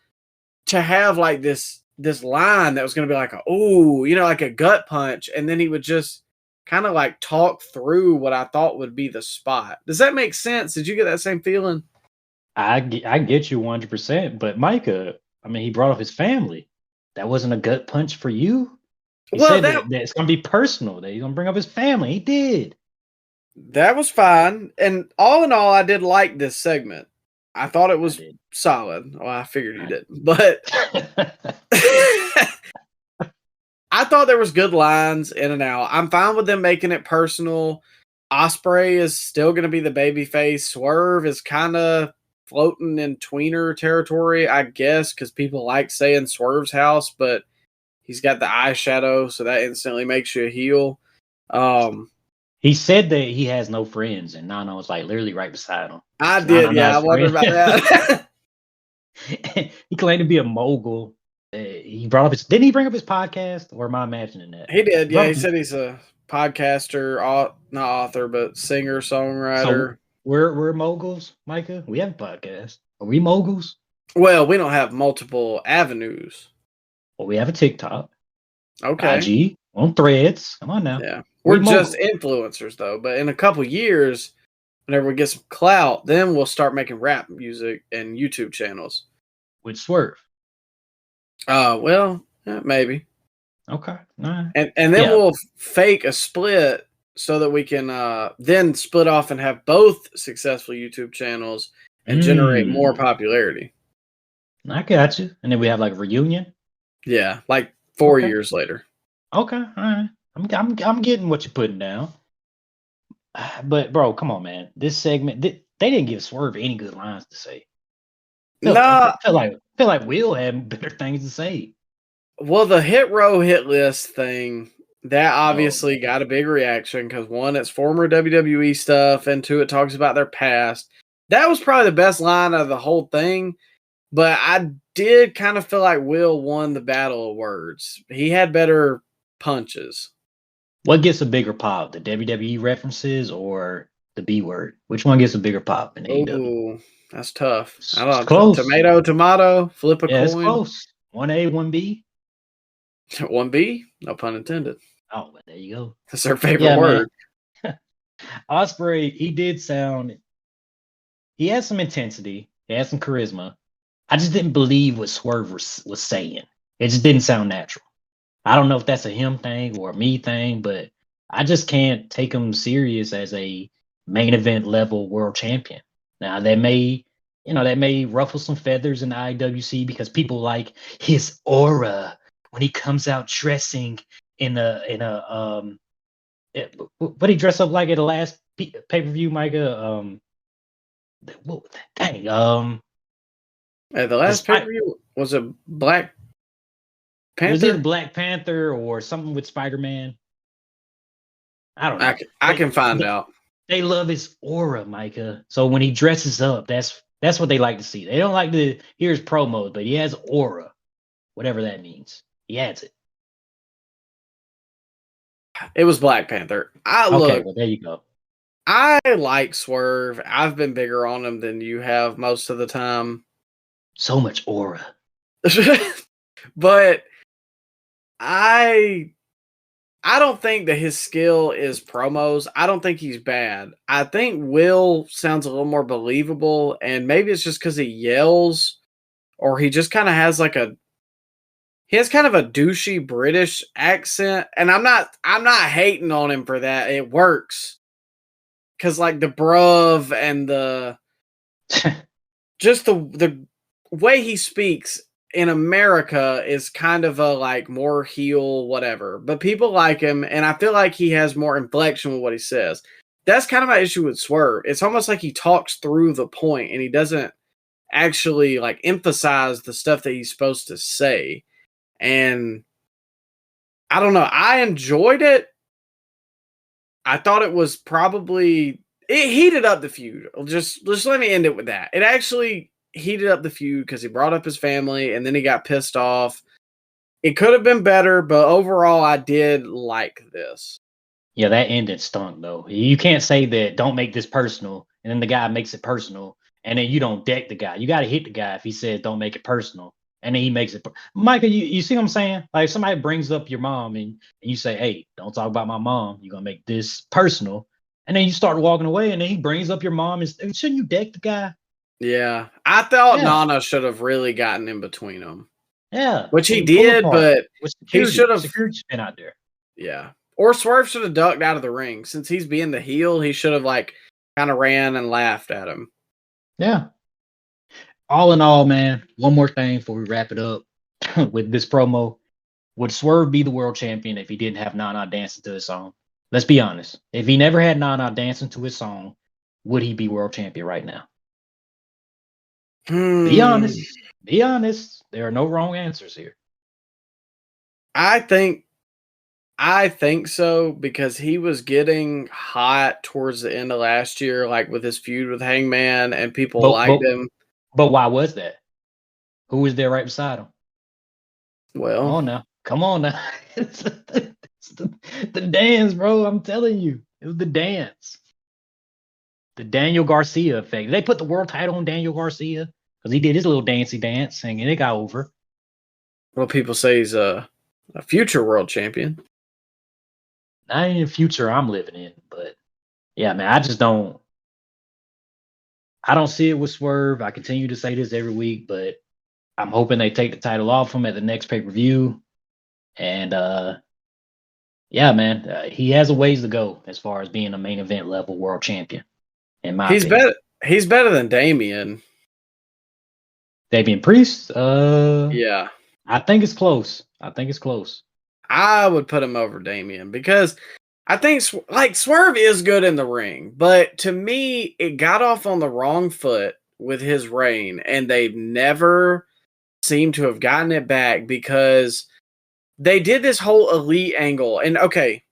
to have like this line that was going to be like, like a gut punch, and then he would just kind of like talk through what I thought would be the spot. Does that make sense? Did you get that same feeling? I get you 100%, but Micah, I mean, he brought up his family. That wasn't a gut punch for you. He said that it's gonna be personal. That he's gonna bring up his family. He did. That was fine, and all in all, I did like this segment. I thought it was solid. Well, I figured you didn't, but I thought there was good lines in and out. I'm fine with them making it personal. Ospreay is still going to be the babyface. Swerve is kind of floating in tweener territory, I guess, because people like saying Swerve's house, but he's got the eyeshadow, so that instantly makes you a heel. He said that he has no friends, and Nano was like literally right beside him. I did, yeah. I wondered about that. He claimed to be a mogul. He brought up didn't he bring up his podcast, or am I imagining that? He did, yeah. He said he's a podcaster, not author, but singer, songwriter. So we're moguls, Micah. We have a podcast. Are we moguls? Well, we don't have multiple avenues. Well, we have a TikTok. Okay. IG on Threads. Come on now. Yeah. We're just influencers, though. But in a couple years, whenever we get some clout, then we'll start making rap music and YouTube channels. With Swerve. Well, maybe. Okay. All right. And then we'll fake a split so that we can then split off and have both successful YouTube channels and generate more popularity. I got you. And then we have like a reunion. Yeah, like 4 Okay. years later. Okay, all right. I'm getting what you're putting down. But bro, come on, man. This segment, they didn't give Swerve any good lines to say. Nah, Feel like Will had better things to say. well, the hit row hit list thing that obviously man. got a big reaction because one, it's former WWE stuff, and two, it talks about their past. That was probably the best line of the whole thing, but I did kind of feel like Will won the battle of words. He had better punches. What gets a bigger pop, the WWE references or the B word? Which one gets a bigger pop in AEW? Ooh, that's tough. I It's don't know. close. Tomato, flip a Yeah, it's coin. close. 1A, 1B. 1B, no pun intended. Oh, well, there you go. That's their favorite word. Ospreay, he had some intensity. He had some charisma. I just didn't believe what Swerve was saying. It just didn't sound natural. I don't know if that's a him thing or a me thing, but I just can't take him serious as a main event level world champion. Now that may ruffle some feathers in the IWC because people like his aura when he comes out dressing in a what he dressed up like at the last pay-per-view, Micah. Dang. The last pay-per-view was a Black Panther. Was it Black Panther or something with Spider-Man? I don't know. I can find out. They love his aura, Micah. So when he dresses up, that's what they like to see. They don't like to hear his promos, but he has aura, whatever that means. He has it. It was Black Panther. Okay, well, there you go. I like Swerve. I've been bigger on him than you have most of the time. So much aura. But I don't think that his skill is promos. I don't think he's bad. I think Will sounds a little more believable, and maybe it's just because he yells, or he just kind of has like he has kind of a douchey British accent, and I'm not hating on him for that. It works. Cause like the bruv and the just the way he speaks in America is kind of a like more heel whatever, but people like him, and I feel like he has more inflection with what he says. That's kind of my issue with Swerve. It's almost like he talks through the point, and he doesn't actually like emphasize the stuff that he's supposed to say. And I don't know. I enjoyed it. I thought it was probably it heated up the feud. Just let me end it with that. It actually heated up the feud because he brought up his family and then he got pissed off. It could have been better, but overall, I did like this. Yeah, that ending stunk though. You can't say that. Don't make this personal, and then the guy makes it personal, and then you don't deck the guy. You got to hit the guy if he says don't make it personal, and then he makes it. Micah, you see what I'm saying? Like if somebody brings up your mom and you say, "Hey, don't talk about my mom. You're gonna make this personal," and then you start walking away, and then he brings up your mom, and shouldn't you deck the guy? Yeah, I thought Nana should have really gotten in between them. Yeah, which he did, but he should have been out there. Yeah, or Swerve should have ducked out of the ring since he's being the heel. He should have like kind of ran and laughed at him. Yeah. All in all, man, one more thing before we wrap it up with this promo. Would Swerve be the world champion if he didn't have Nana dancing to his song? Let's be honest. If he never had Nana dancing to his song, would he be world champion right now? Be honest. Be honest. There are no wrong answers here. I think so because he was getting hot towards the end of last year, like with his feud with Hangman, and people liked him. But why was that? Who was there right beside him? Well, come on now. It's the dance, bro. I'm telling you, it was the dance. The Daniel Garcia effect. They put the world title on Daniel Garcia because he did his little dancey dance, and it got over. Well, people say he's a future world champion. Not in the future I'm living in, but yeah, man, I don't see it with Swerve. I continue to say this every week, but I'm hoping they take the title off him at the next pay-per-view. And Yeah, man. He has a ways to go as far as being a main event level world champion, in my He's opinion. better. He's better than Damian. Damian Priest, Yeah, I think it's close. I think it's close. I would put him over Damian because I think like Swerve is good in the ring, but to me, it got off on the wrong foot with his reign, and they've never seemed to have gotten it back because they did this whole elite angle. And okay,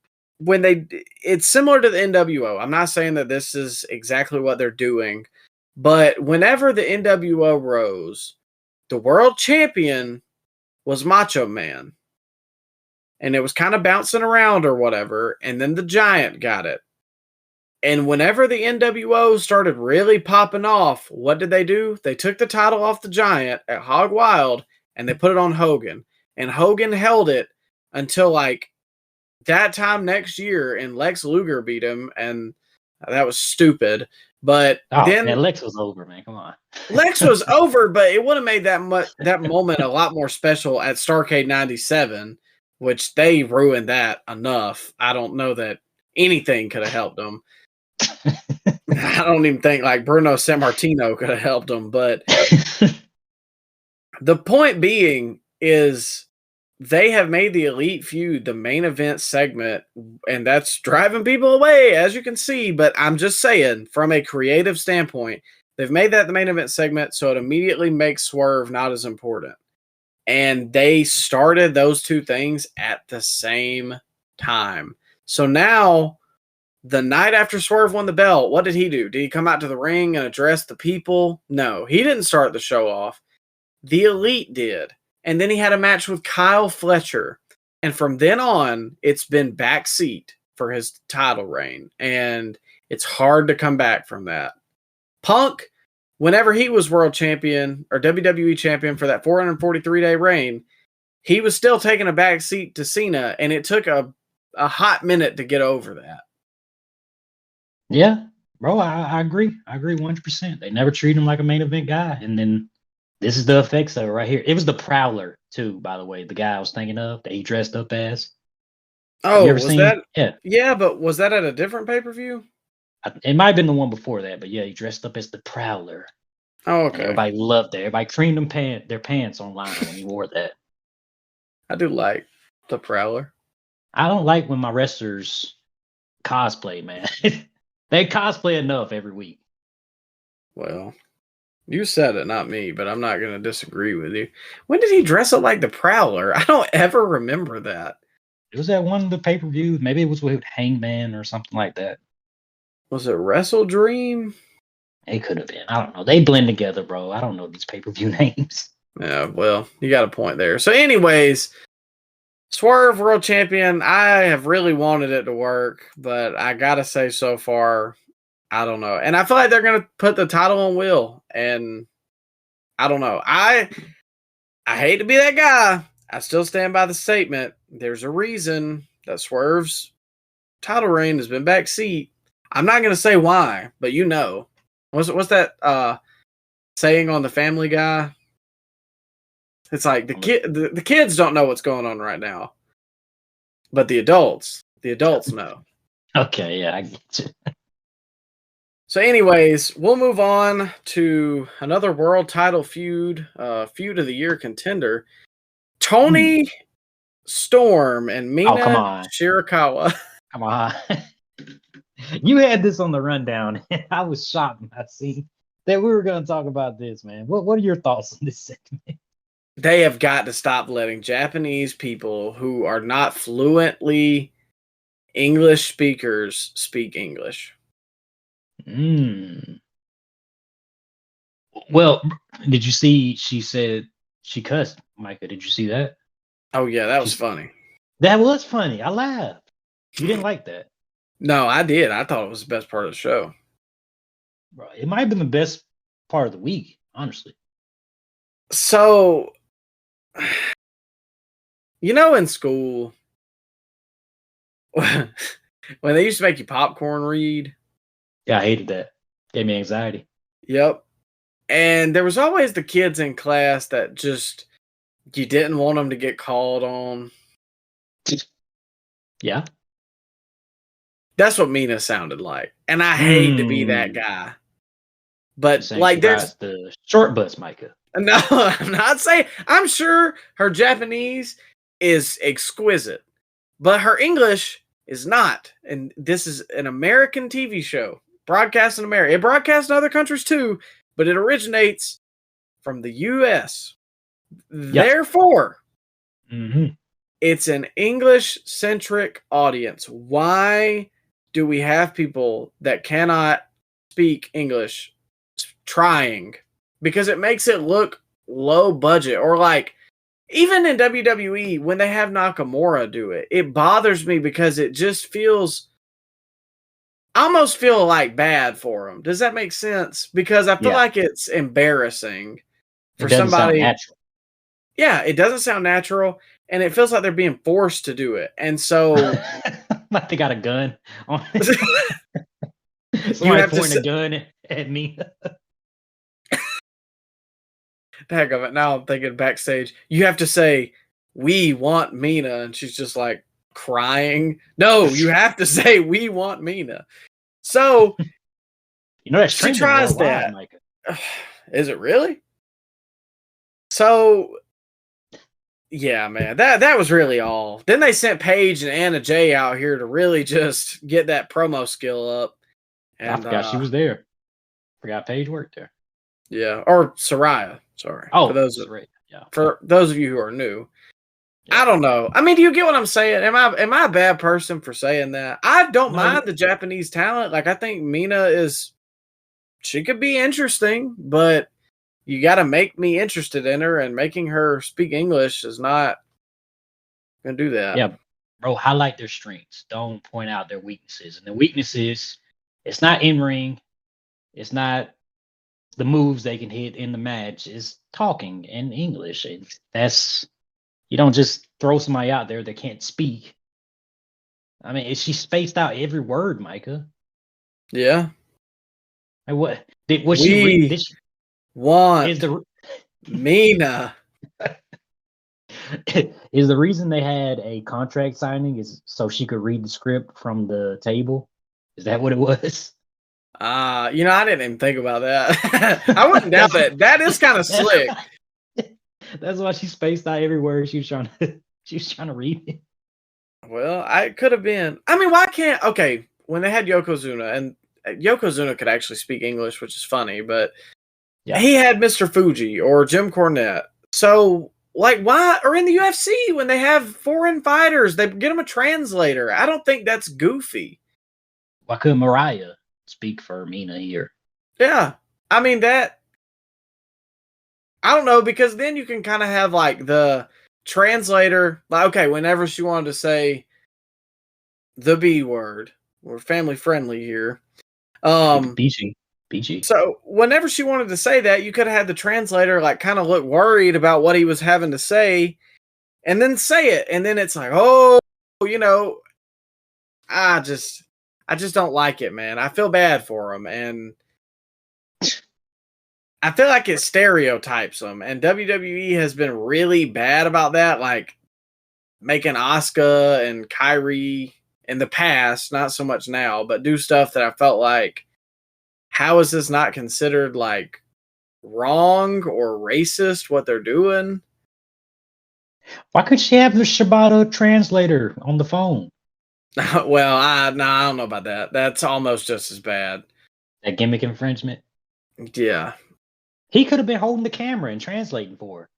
it's similar to the NWO. I'm not saying that this is exactly what they're doing, but whenever the NWO rose, the world champion was Macho Man. And it was kind of bouncing around or whatever. And then the Giant got it. And whenever the NWO started really popping off, what did they do? They took the title off the Giant at Hog Wild and they put it on Hogan. And Hogan held it until like that time next year, and Lex Luger beat him, and that was stupid. But then man, Lex was over, man. Come on. Lex was over, but it would have made that moment a lot more special at Starrcade '97, which they ruined that enough. I don't know that anything could have helped them. I don't even think like Bruno Sammartino could have helped them. But the point being is they have made the Elite Feud the main event segment, and that's driving people away, as you can see. But I'm just saying, from a creative standpoint, they've made that the main event segment, so it immediately makes Swerve not as important. And they started those two things at the same time. So now, the night after Swerve won the belt, what did he do? Did he come out to the ring and address the people? No, he didn't start the show off. The Elite did. And then he had a match with Kyle Fletcher. And from then on, it's been backseat for his title reign. And it's hard to come back from that. Punk, whenever he was world champion or WWE champion for that 443-day reign, he was still taking a backseat to Cena. And it took a hot minute to get over that. Yeah, bro, I agree. I agree 100%. They never treat him like a main event guy. And then this is the effects of it right here. It was the Prowler, too, by the way, the guy I was thinking of that he dressed up as. Oh, you ever was seen? that? Yeah. Yeah, but was that at a different pay-per-view? It might have been the one before that, but yeah, he dressed up as the Prowler. Oh, And okay. everybody loved that. Everybody creamed their pants online when he wore that. I do like the Prowler. I don't like when my wrestlers cosplay, man. They cosplay enough every week. Well, you said it, not me, but I'm not going to disagree with you. When did he dress up like the Prowler? I don't ever remember that. It was at one of the pay-per-views. Maybe it was with Hangman or something like that. Was it Wrestle Dream? It could have been. I don't know. They blend together, bro. I don't know these pay-per-view names. Yeah, well, you got a point there. So anyways, Swerve World Champion, I have really wanted it to work, but I got to say so far, I don't know. And I feel like they're going to put the title on Will, and I don't know. I hate to be that guy. I still stand by the statement. There's a reason that Swerve's title reign has been backseat. I'm not going to say why, but you know. What's that saying on the Family Guy? It's like the kids don't know what's going on right now, but the adults know. Okay, yeah, I get you. So, anyways, we'll move on to another world title feud, feud of the year contender, Tony Storm and Mina come on. Shirakawa. Come on. You had this on the rundown, and I was shocked when I seen that we were going to talk about this, man. What are your thoughts on this segment? They have got to stop letting Japanese people who are not fluently English speakers speak English. Well, did you see she said she cussed, Micah? Did you see that? Oh, yeah, that was funny. That was funny. I laughed. You didn't like that? No, I did. I thought it was the best part of the show. Bro, it might have been the best part of the week, honestly. So, you know, in school, when they used to make you popcorn read. Yeah, I hated that. Gave me anxiety. Yep. And there was always the kids in class that just, you didn't want them to get called on. Yeah. That's what Mina sounded like. And I hate to be that guy. But Saying like she there's rides the short bus, Micah. no, I'm not saying I'm sure her Japanese is exquisite, but her English is not. And this is an American TV show broadcast in America. It broadcasts in other countries too, but it originates from the US. Therefore, it's an English centric audience. Why do we have people that cannot speak English trying? Because it makes it look low budget, or like even in WWE when they have Nakamura do it, it bothers me because it just feels, I almost feel like bad for him. Does that make sense? Because I feel like it's embarrassing for it doesn't somebody. sound natural. Yeah, it doesn't sound natural, and it feels like they're being forced to do it. And so, like they got a gun on. You Somebody have to pointing say- a gun at me. heck of it. Now I'm thinking backstage, you have to say, "We want Mina," and she's just like crying. No, you have to say, "We want Mina." So You know that's she trending tries worldwide, that. Micah. Is it really? So yeah, man, that was really all. Then they sent Paige and Anna Jay out here to really just get that promo skill up. And I forgot she was there. Forgot Paige worked there. Yeah, or Soraya. Sorry. Oh, for those that's right. Yeah. for those of you who are new. Yeah. I don't know. I mean, do you get what I'm saying? Am I a bad person for saying that? I don't mind the Japanese talent. Like I think Mina she could be interesting, but you got to make me interested in her, and making her speak English is not going to do that. Yeah, bro, highlight their strengths. Don't point out their weaknesses. And the weaknesses, it's not in ring. It's not the moves they can hit in the match. It's talking in English. And you don't just throw somebody out there that can't speak. I mean, she spaced out every word, Micah. Yeah. Like what she want is the Mina. is the reason they had a contract signing is so she could read the script from the table? Is that what it was? I didn't even think about that. I wouldn't doubt that. That is kind of slick. That's why she spaced out every word she was trying to read it. Well, I could have been. I mean, why can't? Okay, when they had Yokozuna, and Yokozuna could actually speak English, which is funny, but he had Mr. Fuji or Jim Cornette. So, like, why? Or in the UFC, when they have foreign fighters, they get them a translator. I don't think that's goofy. Why couldn't Mariah speak for Mina here? Yeah, I mean that. I don't know, because then you can kind of have like the translator. Like, okay, whenever she wanted to say the B word, we're family friendly here. PG. So whenever she wanted to say that, you could have had the translator like kind of look worried about what he was having to say, and then say it, and then it's like, oh, I just don't like it, man. I feel bad for him, and I feel like it stereotypes them, and WWE has been really bad about that, like making Asuka and Kyrie in the past, not so much now, but do stuff that I felt like, how is this not considered like wrong or racist what they're doing? Why could she have the Shibata translator on the phone? Well, I don't know about that. That's almost just as bad. That gimmick infringement? Yeah. He could have been holding the camera and translating for her.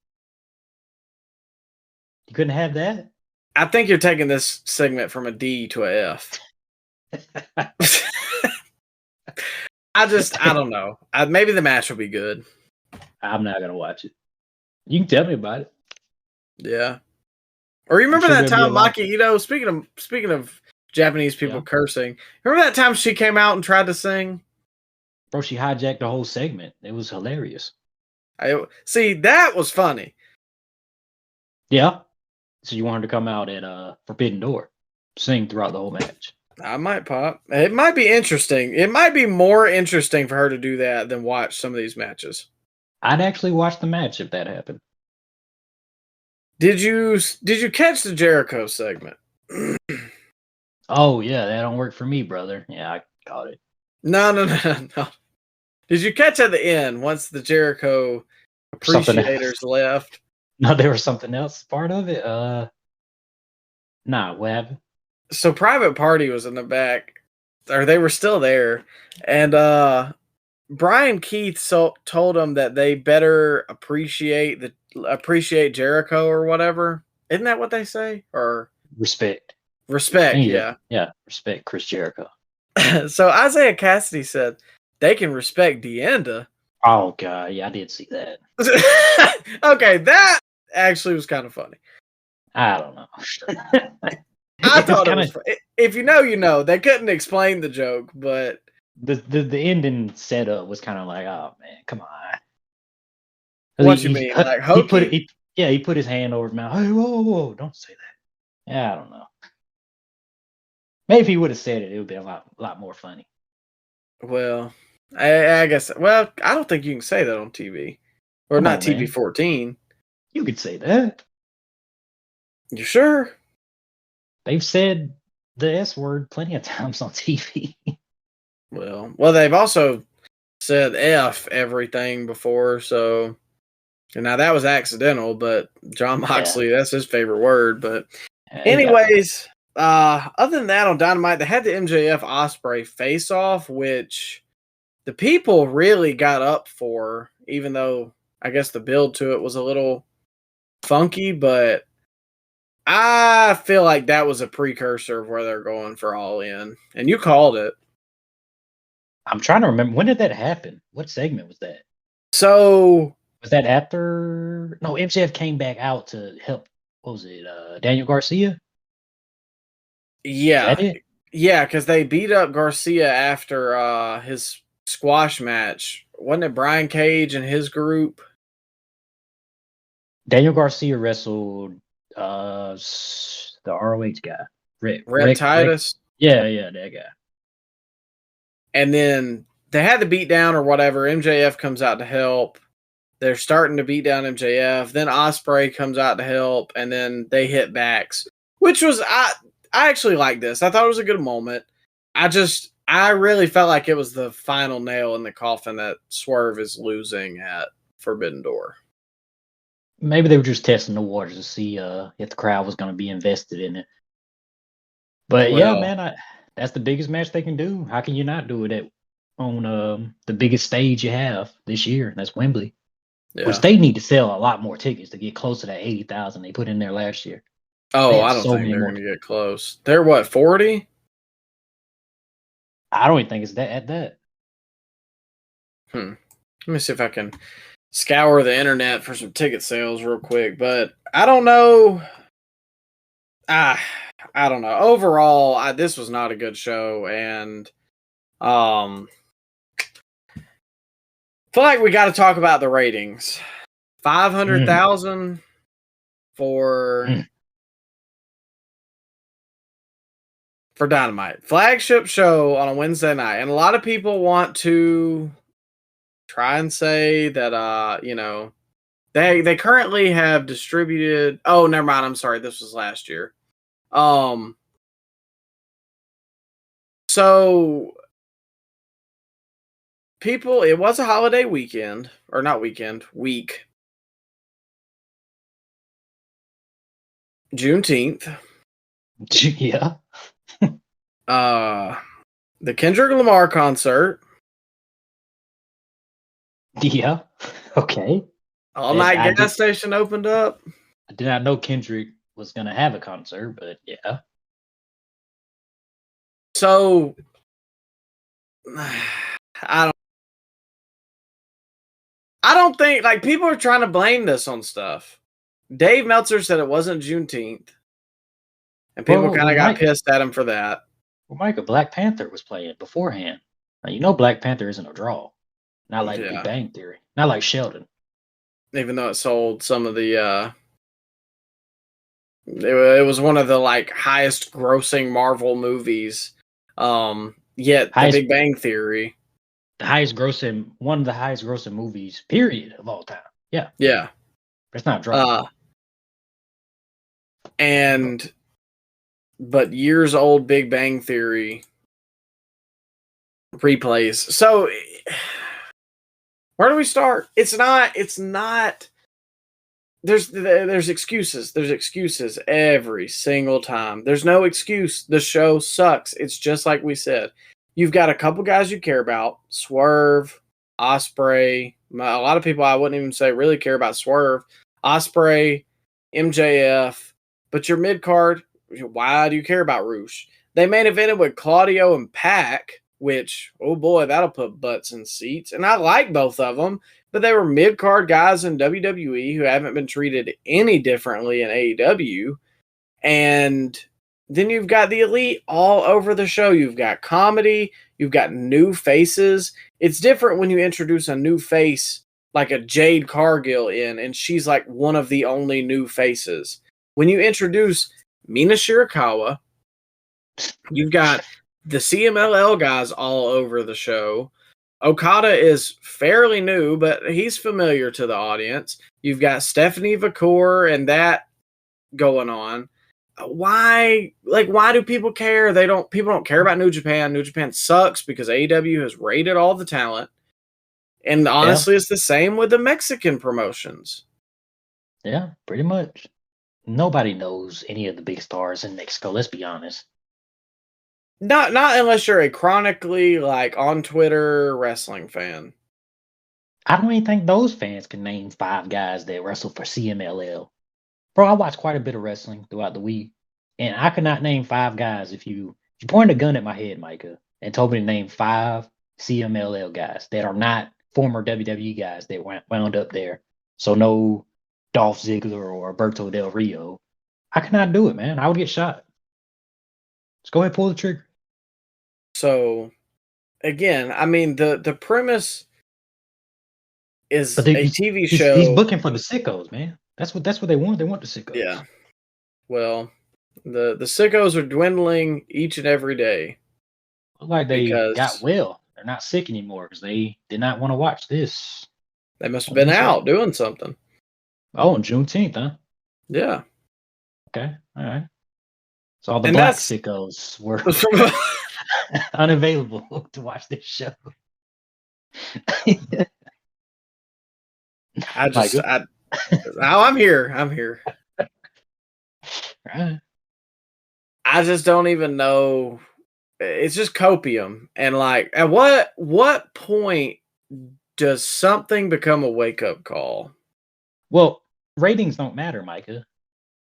You couldn't have that? I think you're taking this segment from a D to a F. I don't know. Maybe the match will be good. I'm not going to watch it. You can tell me about it. Yeah. Or you remember that time Maki, speaking of Japanese people cursing, remember that time she came out and tried to sing? Bro, she hijacked the whole segment. It was hilarious. See, that was funny. Yeah. So you want her to come out at Forbidden Door, sing throughout the whole match. I might pop. It might be interesting. It might be more interesting for her to do that than watch some of these matches. I'd actually watch the match if that happened. Did you catch the Jericho segment? Oh yeah, that don't work for me, brother. Yeah, I got it. No. Did you catch at the end once the Jericho Something else. appreciators left? No, there was something else part of it. Nah, what happened? So Private Party was in the back, or they were still there, and Brian Keith told them that they better appreciate Jericho or whatever. Isn't that what they say? Or Respect. respect? Yeah. Yeah, respect Chris Jericho. So Isaiah Cassidy said they can respect Deanda. Oh god, yeah, I did see that. Okay, that actually was kind of funny. I don't know. I thought it was. If you know, you know. They couldn't explain the joke, but the ending setup was kind of like, oh man, come on. What you mean, like hokey? He put his hand over his mouth. Hey, whoa, don't say that. Yeah, I don't know. Maybe if he would have said it, it would be a lot more funny. Well, I guess. Well, I don't think you can say that on TV, or Come not on, TV man. 14. You could say that. You sure? They've said the S word plenty of times on TV. Well, they've also said F everything before, so. And now that was accidental, but John Moxley, that's his favorite word. But anyways, other than that on Dynamite, they had the MJF Ospreay face off, which the people really got up for, even though I guess the build to it was a little funky, but I feel like that was a precursor of where they're going for All In. And you called it. I'm trying to remember, when did that happen? What segment was that? So was that after? No, MJF came back out to help. What was it? Daniel Garcia? Yeah. Is that it? Yeah, because they beat up Garcia after his squash match. Wasn't it Brian Cage and his group? Daniel Garcia wrestled the ROH guy. Rhett Titus? Yeah, that guy. And then they had the beat down or whatever. MJF comes out to help. They're starting to beat down MJF. Then Ospreay comes out to help, and then they hit backs, which was I actually like this. I thought it was a good moment. I really felt like it was the final nail in the coffin that Swerve is losing at Forbidden Door. Maybe they were just testing the waters to see if the crowd was going to be invested in it. But yeah, man, that's the biggest match they can do. How can you not do it on the biggest stage you have this year? That's Wembley. Yeah. Which they need to sell a lot more tickets to get close to that 80,000 they put in there last year. Oh, I don't think they're going to get close. They're what, 40? I don't even think it's at that. Let me see if I can scour the internet for some ticket sales real quick, but I don't know. I don't know. Overall, this was not a good show, and feel like we got to talk about the ratings. 500,000 for Dynamite. Flagship show on a Wednesday night. And a lot of people want to try and say that, they currently have distributed. Oh, never mind. I'm sorry. This was last year. So people, it was a holiday weekend, or not weekend, week. Juneteenth. Yeah. The Kendrick Lamar concert. Yeah. Okay. All night gas station opened up. I did not know Kendrick was gonna have a concert, but yeah. So I don't think, like, people are trying to blame this on stuff. Dave Meltzer said it wasn't Juneteenth, and people kind of got pissed at him for that. Well, Micah, Black Panther was playing beforehand. Now, Black Panther isn't a draw. Not like Big Bang Theory. Not like Sheldon. Even though it sold some of the it was one of the highest grossing Marvel movies. Yet the Big Bang Theory. One of the highest grossing movies, period, of all time. Yeah. Yeah. But it's not a draw. And but years old Big Bang Theory replays. So where do we start? It's not there's excuses. There's excuses every single time. There's no excuse. The show sucks. It's just like we said. You've got a couple guys you care about. Swerve, Ospreay. A lot of people I wouldn't even say really care about Swerve. Ospreay, MJF. But your mid-card, why do you care about Roosh? They main evented with Claudio and Pac, which, oh boy, that'll put butts in seats. And I like both of them, but they were mid-card guys in WWE who haven't been treated any differently in AEW. And then you've got the Elite all over the show. You've got comedy. You've got new faces. It's different when you introduce a new face like a Jade Cargill in, and she's like one of the only new faces. When you introduce Mina Shirakawa, you've got the CMLL guys all over the show. Okada is fairly new, but he's familiar to the audience. You've got Stephanie Vacour and that going on. Why do people care? People don't care about New Japan. New Japan sucks because AEW has raided all the talent. And honestly, It's the same with the Mexican promotions. Yeah, pretty much. Nobody knows any of the big stars in Mexico, let's be honest. Not unless you're a chronically on Twitter wrestling fan. I don't even think those fans can name 5 guys that wrestle for CMLL. Bro, I watch quite a bit of wrestling throughout the week, and I could not name 5 guys. If you pointed a gun at my head, Micah, and told me to name 5 CMLL guys that are not former WWE guys that wound up there. So no Dolph Ziggler or Alberto Del Rio. I could not do it, man. I would get shot. Let's go ahead and pull the trigger. So, again, I mean, the premise is a TV show. He's booking for the sickos, man. That's what they want. They want the sickos. Yeah. Well, the sickos are dwindling each and every day. Look like they got well. They're not sick anymore because they did not want to watch this. They must have been out doing something. Oh, on Juneteenth, huh? Yeah. Okay. All right. So all the black sickos were unavailable to watch this show. I'm here. Right. I just don't even know. It's just copium. And at what point does something become a wake-up call? Well, ratings don't matter, Micah.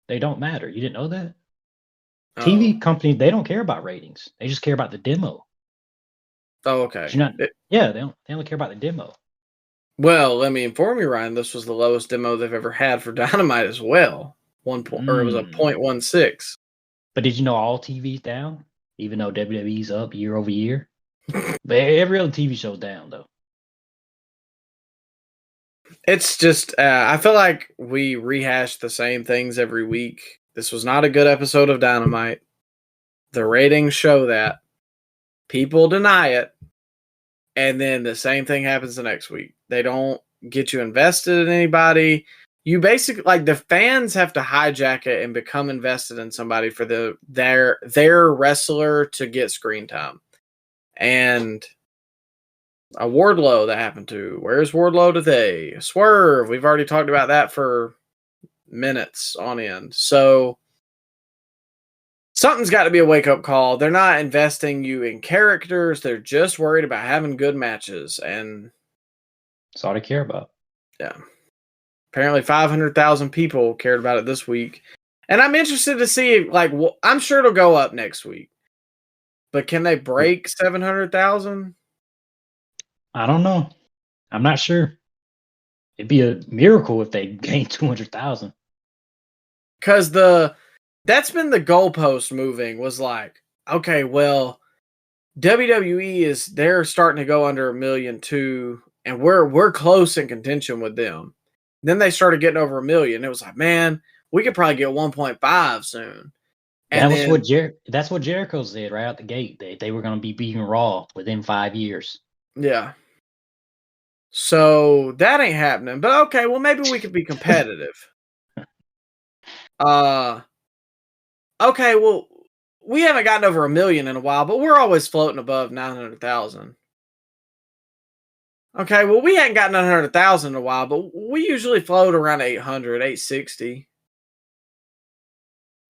They don't matter. You didn't know that? TV companies, they don't care about ratings. They just care about the demo. Oh, okay. They only care about the demo. Well, let me inform you, Ryan. This was the lowest demo they've ever had for Dynamite as well. Or it was a 0.16. But did you know all TV's down? Even though WWE's up year over year? But every other TV show's down, though. It's just, I feel like we rehash the same things every week. This was not a good episode of Dynamite. The ratings show that. People deny it. And then the same thing happens the next week. They don't get you invested in anybody. You basically, the fans have to hijack it and become invested in somebody for their wrestler to get screen time. And a Wardlow that happened to. Where's Wardlow today? Swerve. We've already talked about that for minutes on end. So something's got to be a wake-up call. They're not investing you in characters. They're just worried about having good matches. And that's all they care about. Yeah. Apparently 500,000 people cared about it this week. And I'm interested to see, I'm sure it'll go up next week. But can they break 700,000? I don't know. I'm not sure. It'd be a miracle if they gained 200,000. Because that's been the goalpost moving was okay, well, WWE they're starting to go under 1 million too, and we're close in contention with them. Then they started getting over 1 million. It was man, we could probably get 1.5 soon. And that's what Jericho said right out the gate. They were going to be beating Raw within 5 years. Yeah. So that ain't happening. But okay, well maybe we could be competitive. Okay, well we haven't gotten over 1 million in a while, but we're always floating above 900,000. Okay, well, we hadn't gotten 900,000 in a while, but we usually float around 800, 860.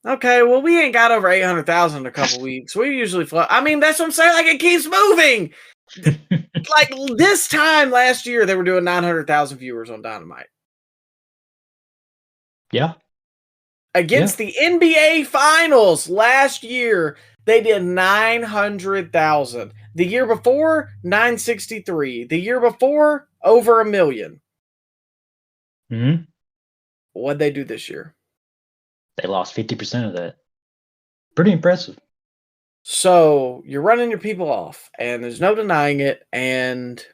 Okay, well, we ain't got over 800,000 in a couple weeks. We usually float. I mean, that's what I'm saying. Like, it keeps moving. Like, this time last year, they were doing 900,000 viewers on Dynamite. Yeah. Against the NBA Finals last year, they did 900,000. The year before, 963. The year before, over 1 million. Mm-hmm. What'd they do this year? They lost 50% of that. Pretty impressive. So you're running your people off, and there's no denying it, and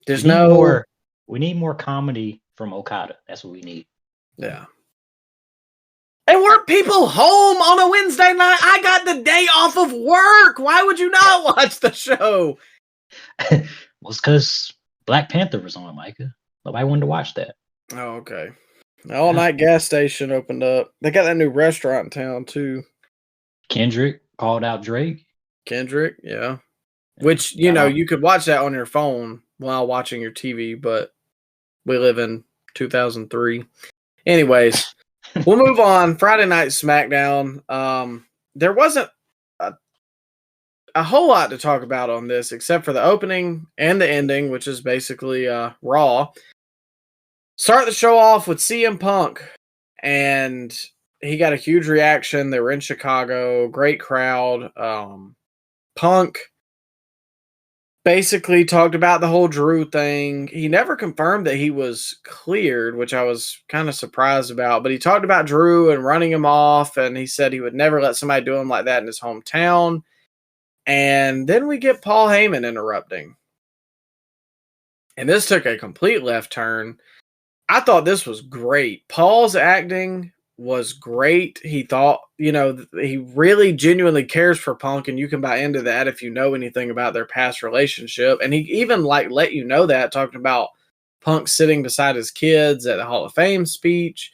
there's we need more comedy from Okada. That's what we need. Yeah. And weren't people home on a Wednesday night? I got the day off of work. Why would you not watch the show? Well, it's because Black Panther was on, Micah. Nobody wanted to watch that. Oh, okay. The all-night gas station opened up. They got that new restaurant in town, too. Kendrick called out Drake. Kendrick, yeah. Which, you could watch that on your phone while watching your TV, but we live in 2003. Anyways, we'll move on. Friday Night SmackDown. There wasn't a whole lot to talk about on this, except for the opening and the ending, which is basically Raw. Start the show off with CM Punk, and he got a huge reaction. They were in Chicago, great crowd. Punk basically talked about the whole Drew thing. He never confirmed that he was cleared, which I was kind of surprised about, but he talked about Drew and running him off, and he said he would never let somebody do him like that in his hometown. And then we get Paul Heyman interrupting. And this took a complete left turn. I thought this was great. Paul's acting was great. He thought, he really genuinely cares for Punk, and you can buy into that if you know anything about their past relationship. And he even let you know that, talking about Punk sitting beside his kids at the Hall of Fame speech.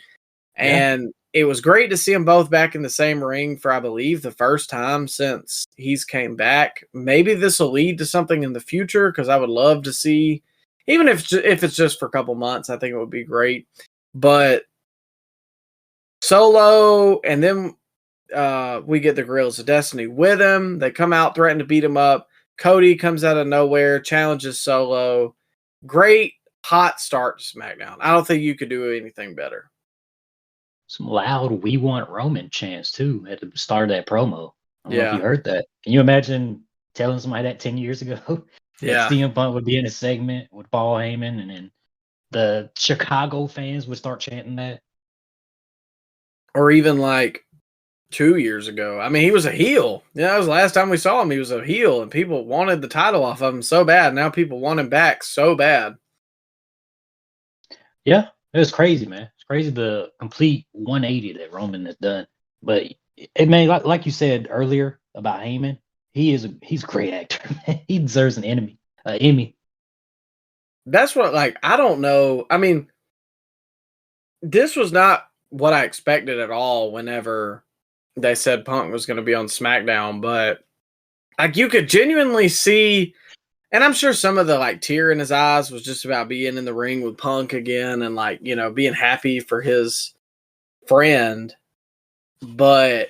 And it was great to see them both back in the same ring for, I believe, the first time since he's came back. Maybe this will lead to something in the future, because I would love to see, even if it's just for a couple months, I think it would be great. But Solo, and then we get the Guerrillas of Destiny with him. They come out, threaten to beat him up. Cody comes out of nowhere, challenges Solo. Great hot start to SmackDown. I don't think you could do anything better. Some loud "We Want Roman" chants too at the start of that promo. I don't know if you heard that. Can you imagine telling somebody that 10 years ago? That CM Punk would be in a segment with Paul Heyman, and then the Chicago fans would start chanting that. Or even 2 years ago. I mean, he was a heel. Yeah, that was the last time we saw him. He was a heel, and people wanted the title off of him so bad. Now people want him back so bad. Yeah, it was crazy, man. It's crazy the complete 180 that Roman has done. But it may, like you said earlier about Heyman, he's a great actor. He deserves an Emmy. That's what, I don't know. I mean, this was not what I expected at all whenever they said Punk was going to be on SmackDown, but you could genuinely see, and I'm sure some of the tear in his eyes was just about being in the ring with Punk again and being happy for his friend. But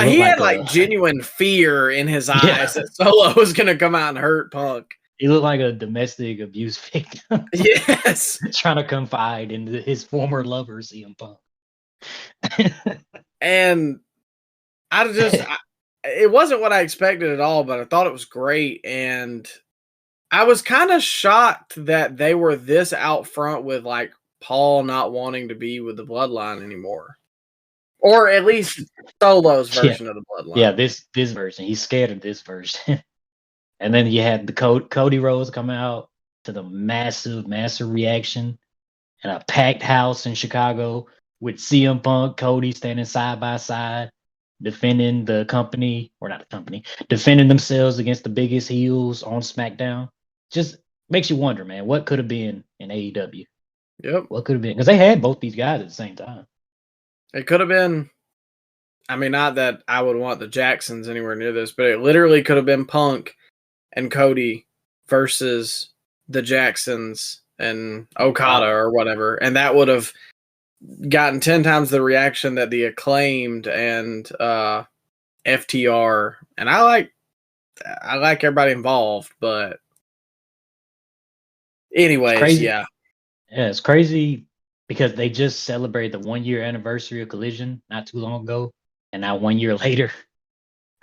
he had genuine fear in his eyes that Solo was going to come out and hurt Punk. He looked like a domestic abuse victim. Yes. Trying to confide in his former lover, CM Punk. And it wasn't what I expected at all, but I thought it was great. And I was kind of shocked that they were this out front with Paul not wanting to be with the Bloodline anymore. Or at least Solo's version of the Bloodline. Yeah, this version. He's scared of this version. And then you had the Cody Rhodes come out to the massive reaction and a packed house in Chicago with CM Punk, Cody standing side by side, defending defending themselves against the biggest heels on SmackDown. Just makes you wonder, man, what could have been in AEW? Yep. What could have been? Because they had both these guys at the same time. It could have been I mean, not that I would want the Jacksons anywhere near this, but it literally could have been Punk and Cody versus the Jacksons and Okada or whatever, and that would have gotten 10 times the reaction that the Acclaimed and FTR, and I like everybody involved, but anyways, yeah, it's crazy because they just celebrated the 1-year anniversary of Collision not too long ago, and now 1 year later,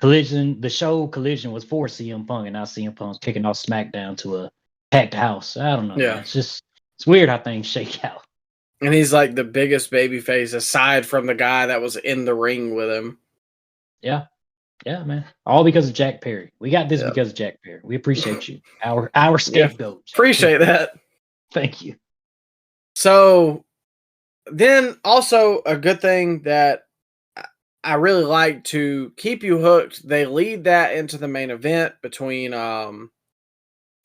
the show Collision was for CM Punk, and now CM Punk's kicking off SmackDown to a packed house. I don't know. Yeah, man. It's weird how things shake out. And he's like the biggest babyface aside from the guy that was in the ring with him. Yeah, man. All because of Jack Perry. We got this because of Jack Perry. We appreciate you. Our scapegoat. Appreciate that. Thank you. So then also a good thing that I really like to keep you hooked. They lead that into the main event between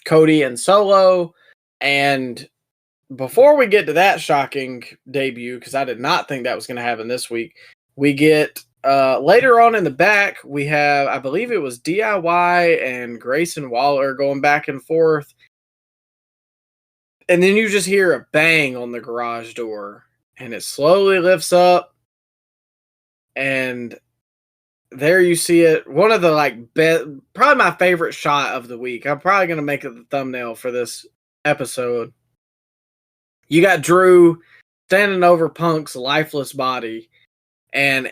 Cody and Solo. And before we get to that shocking debut, because I did not think that was going to happen this week, we get later on in the back, we have, I believe it was DIY and Grayson Waller going back and forth. And then you just hear a bang on the garage door, and it slowly lifts up. And there you see it. One of the probably my favorite shot of the week. I'm probably going to make it the thumbnail for this episode. You got Drew standing over Punk's lifeless body, and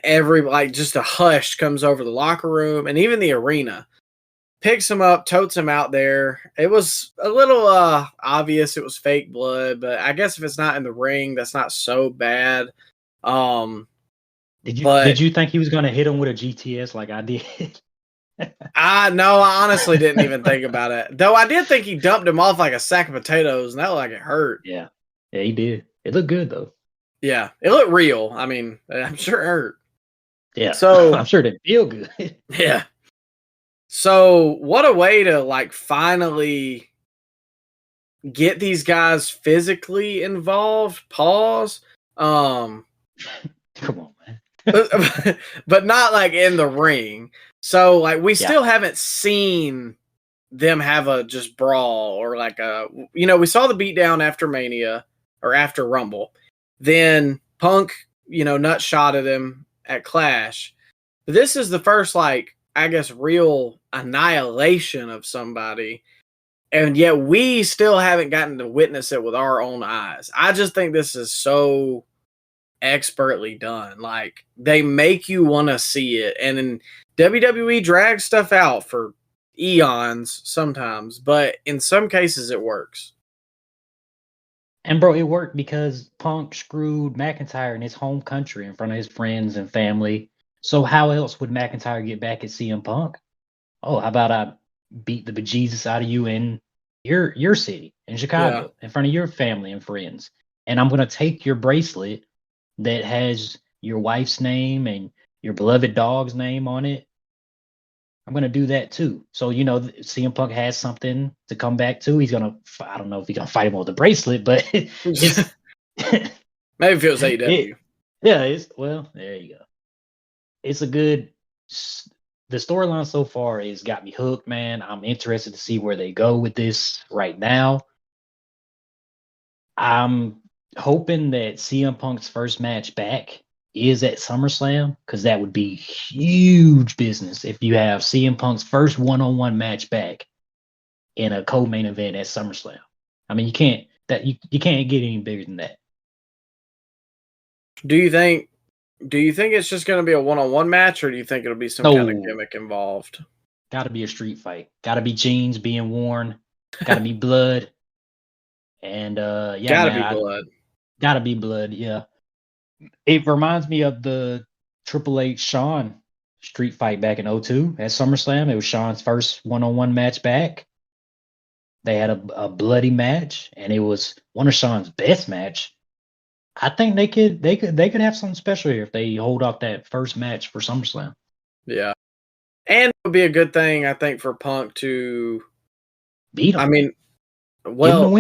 just a hush comes over the locker room and even the arena. Picks him up, totes him out there. It was a little obvious it was fake blood, but I guess if it's not in the ring, that's not so bad. Did you think he was going to hit him with a GTS like I did? No, I honestly didn't even think about it. Though I did think he dumped him off like a sack of potatoes, and that looked like it hurt. Yeah, he did. It looked good, though. Yeah, it looked real. I mean, I'm sure it hurt. Yeah, so I'm sure it didn't feel good. Yeah. So what a way to finally get these guys physically involved. Pause. Come on, man. but not in the ring. So we still haven't seen them have a just brawl or we saw the beatdown after Mania or after Rumble. Then Punk, nut shot at him at Clash. But this is the first I guess real annihilation of somebody. And yet we still haven't gotten to witness it with our own eyes. I just think this is so expertly done. They make you want to see it. And in WWE drags stuff out for eons sometimes, but in some cases it works. And bro, it worked because Punk screwed McIntyre in his home country in front of his friends and family. So how else would McIntyre get back at CM Punk? Oh, how about I beat the bejesus out of you in your city, in Chicago, in front of your family and friends. And I'm going to take your bracelet that has your wife's name and your beloved dog's name on it. I'm going to do that too. So, CM Punk has something to come back to. He's going to, I don't know if he's going to fight him with the bracelet, but it's, maybe if it was AEW. There you go. It's a good, the storyline so far has got me hooked, man. I'm interested to see where they go with this right now. I'm hoping that CM Punk's first match back is at SummerSlam, because that would be huge business if you have CM Punk's first one-on-one match back in a co-main event at SummerSlam. I mean, you can't get any bigger than that. Do you think it's just going to be a one-on-one match, or do you think it'll be some kind of gimmick involved? Got to be a street fight. Got to be jeans being worn. Got to be blood. And gotta be blood. Gotta be blood. Yeah. It reminds me of the Triple H Shawn street fight back in 2002 at SummerSlam. It was Shawn's first one-on-one match back. They had a bloody match, and it was one of Shawn's best match. I think they could have something special here if they hold off that first match for SummerSlam. Yeah. And it would be a good thing, I think, for Punk to beat him. I mean, well,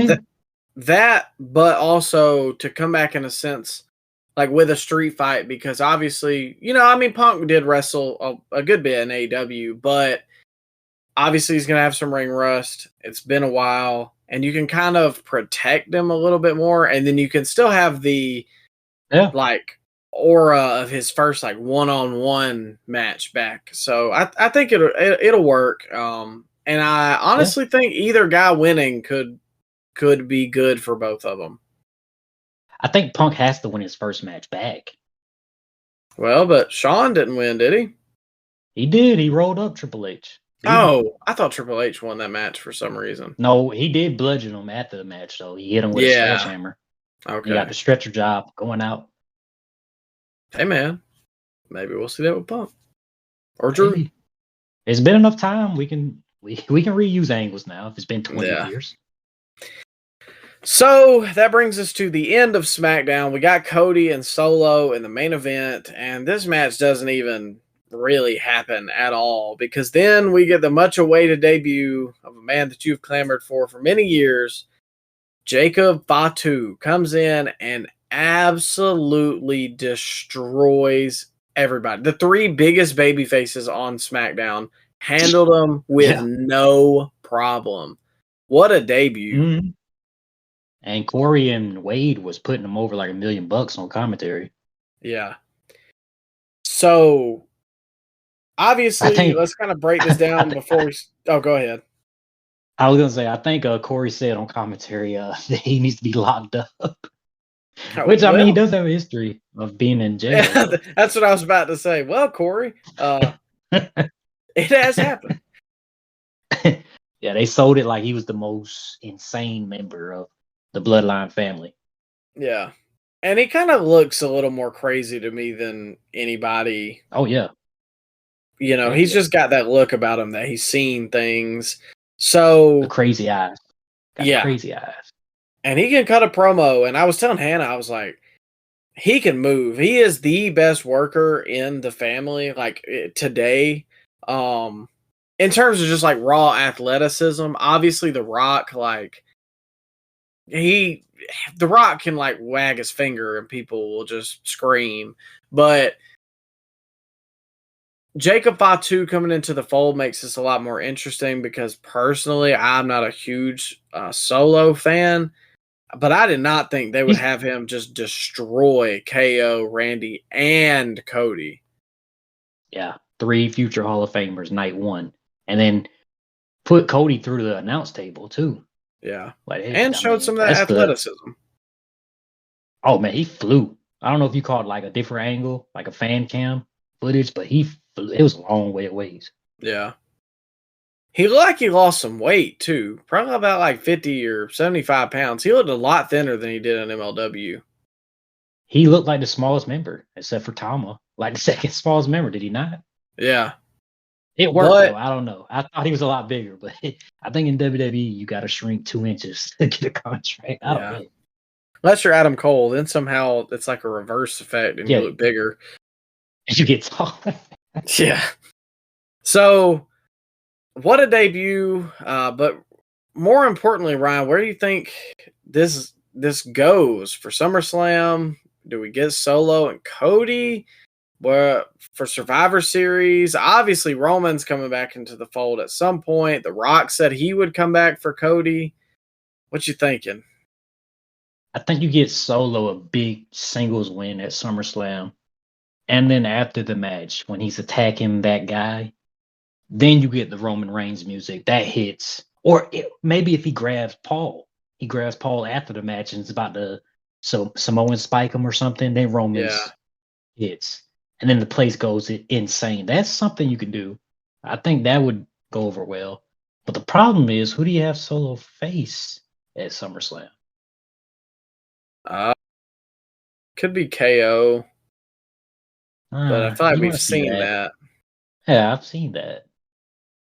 that, but also to come back in a sense like with a street fight, because obviously, I mean, Punk did wrestle a good bit in AEW, but obviously he's going to have some ring rust. It's been a while, and you can kind of protect him a little bit more, and then you can still have the like aura of his first like one-on-one match back. So I think it'll work. And I honestly think either guy winning could be good for both of them. I think Punk has to win his first match back. Well, but Shawn didn't win, did he? He did. He rolled up Triple H. Oh, I thought Triple H won that match for some reason. No, he did bludgeon him after the match, though. He hit him with a sledgehammer. Okay. He got the stretcher job going out. Hey, man. Maybe we'll see that with Punk. Or Drew. Maybe. It's been enough time. We can reuse angles now if it's been 20 years. So that brings us to the end of SmackDown. We got Cody and Solo in the main event, and this match doesn't even really happen at all, because then we get the much awaited debut of a man that you've clamored for many years. Jacob Fatu comes in and absolutely destroys everybody. The three biggest baby faces on SmackDown handled them with no problem. What a debut. Mm-hmm. And Corey and Wade was putting them over like $1 million on commentary. Yeah. So obviously, let's kind of break this down before we. Oh, go ahead. I was gonna say, I think Corey said on commentary that he needs to be locked up. Which I mean, he does have a history of being in jail. Yeah, that's what I was about to say. Well, Corey, it has happened. Yeah, they sold it like he was the most insane member of the Bloodline family. Yeah, and he kind of looks a little more crazy to me than anybody. Oh yeah. He's just got that look about him that he's seen things. So the crazy eyes. Crazy eyes. And he can cut a promo. And I was telling Hannah, I was like, he can move. He is the best worker in the family, like today. In terms of just like raw athleticism, obviously The Rock, like The Rock can like wag his finger and people will just scream. But Jacob Fatu coming into the fold makes this a lot more interesting, because personally, I'm not a huge Solo fan, but I did not think they would have him just destroy KO, Randy, and Cody. Yeah, 3 future Hall of Famers night one, and then put Cody through the announce table too. Yeah, like, and showed some of that athleticism. Oh man, he flew. I don't know if you caught like a different angle, like a fan cam footage, but it was a long way away. Yeah. He looked like he lost some weight too. Probably about like 50 or 75 pounds. He looked a lot thinner than he did in MLW. He looked like the smallest member, except for Tama. Like the second smallest member, did he not? Yeah. It worked, though. I don't know. I thought he was a lot bigger, but I think in WWE, you got to shrink 2 inches to get a contract. I don't know. Unless you're Adam Cole, then somehow it's like a reverse effect and you look bigger. And you get tall. Yeah. So, what a debut. But more importantly, Ryan, where do you think this goes for SummerSlam? Do we get Solo and Cody? Where for Survivor Series? Obviously, Roman's coming back into the fold at some point. The Rock said he would come back for Cody. What you thinking? I think you get Solo a big singles win at SummerSlam. And then after the match, when he's attacking that guy, then you get the Roman Reigns music. That hits. Or maybe if he grabs Paul after the match and it's about to Samoan spike him or something, then Roman hits. And then the place goes insane. That's something you could do. I think that would go over well. But the problem is, who do you have Solo face at SummerSlam? Could be KO. But I feel like we've seen that. Yeah, I've seen that.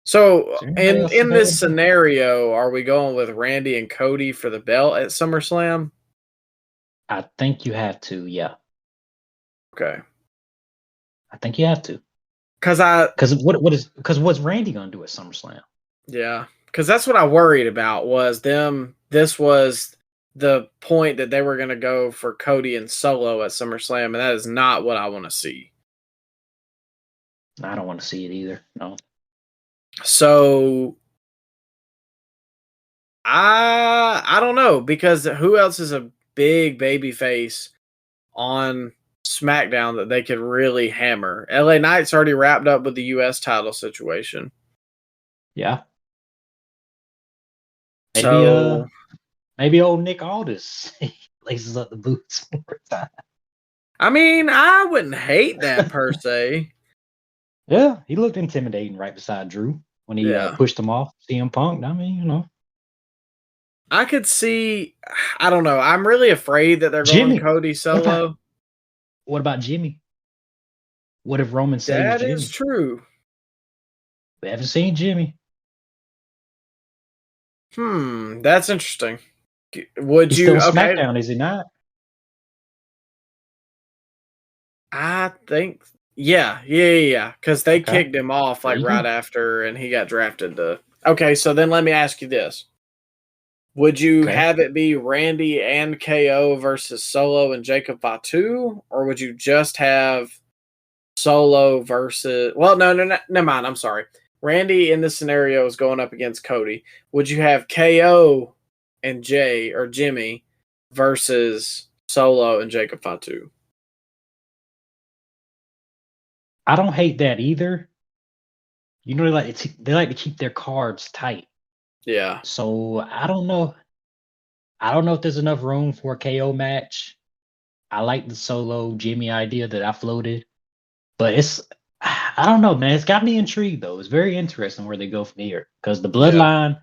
So, in this scenario, are we going with Randy and Cody for the belt at SummerSlam? I think you have to, yeah. Okay. I think you have to. Because what's Randy gonna do at SummerSlam? Yeah, because that's what I worried about was them. This was the point that they were going to go for Cody and Solo at SummerSlam, and that is not what I want to see. I don't want to see it either. No. So I don't know, because who else is a big baby face on SmackDown that they could really hammer? LA Knight's already wrapped up with the US title situation. Yeah. Maybe old Nick Aldis laces up the boots one more time. I mean, I wouldn't hate that per se. Yeah, he looked intimidating right beside Drew when he pushed him off. CM Punk. I mean, you know. I could see. I don't know. I'm really afraid that they're going Cody Solo. What about Jimmy? What if Roman saves That Jimmy? That is true. We haven't seen Jimmy. That's interesting. Would He's you? Still SmackDown, is he not? I think. Yeah. Because they kicked him off like right after, and he got drafted to. Okay, so then let me ask you this. Would you have it be Randy and KO versus Solo and Jacob Fatu, or would you just have Solo versus? Well, no, never mind. I'm sorry. Randy in this scenario is going up against Cody. Would you have KO and Jay or Jimmy versus Solo and Jacob Fatu? I don't hate that either. You know, they like to keep their cards tight. Yeah. So I don't know. I don't know if there's enough room for a KO match. I like the Solo Jimmy idea that I floated, but I don't know, man. It's got me intrigued though. It's very interesting where they go from here, because the Bloodline.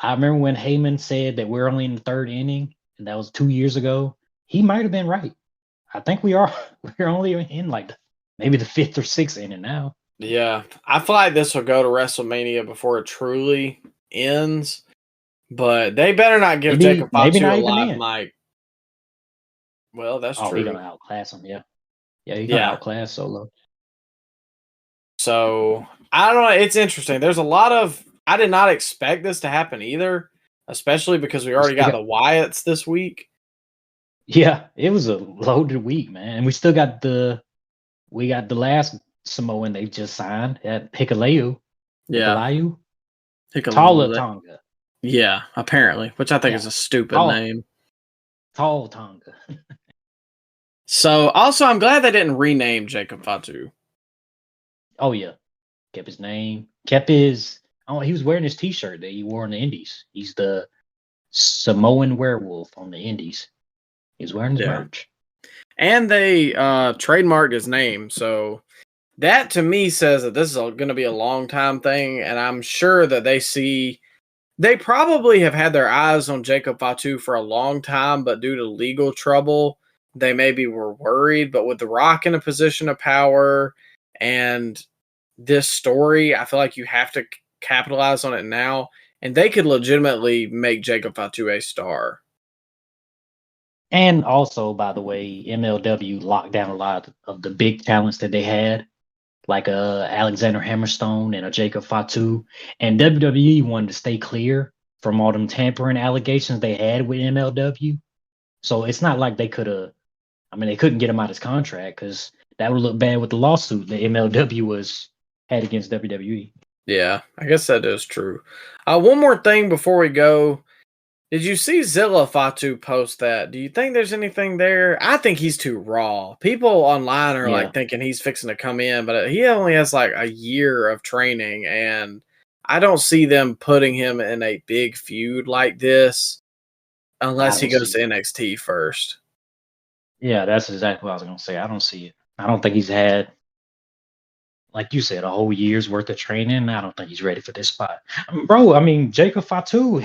I remember when Heyman said that we're only in the third inning, and that was 2 years ago. He might have been right. I think we are. We're only in like maybe the fifth or sixth inning now. Yeah, I feel like this will go to WrestleMania before it truly ends, but they better not give Jacob Fatu a live mic. Well, that's true. He's gonna outclass him. Yeah, he's gonna outclass Solo. So I don't know. It's interesting. There's a lot of. I did not expect this to happen either, especially because we already got the Wyatts this week. Yeah, it was a loaded week, man. And we still got the last Samoan they just signed at Hikuleo. Yeah. Tala Tonga. Yeah, apparently, which I think is a stupid name. Tall Tonga. So also, I'm glad they didn't rename Jacob Fatu. Oh yeah, kept his name. Kept his. Oh, he was wearing his T-shirt that he wore in the Indies. He's the Samoan werewolf on the Indies. He's wearing his merch. And they trademarked his name, so that to me says that this is going to be a long time thing, and I'm sure that they probably have had their eyes on Jacob Fatu for a long time, but due to legal trouble, they maybe were worried. But with The Rock in a position of power and this story, I feel like you have to capitalize on it now, and they could legitimately make Jacob Fatu a star. And also, by the way, MLW locked down a lot of the big talents that they had, like Alexander Hammerstone and a Jacob Fatu. And WWE wanted to stay clear from all them tampering allegations they had with MLW. So it's not like they could have. I mean, they couldn't get him out of his contract, because that would look bad with the lawsuit that MLW had against WWE. Yeah, I guess that is true. One more thing before we go. Did you see Zilla Fatu post that? Do you think there's anything there? I think he's too raw. People online are like thinking he's fixing to come in, but he only has like a year of training, and I don't see them putting him in a big feud like this unless he goes to NXT first. Yeah, that's exactly what I was going to say. I don't see it. I don't think he's had, like you said, a whole year's worth of training. I don't think he's ready for this spot. Bro, I mean, Jacob Fatu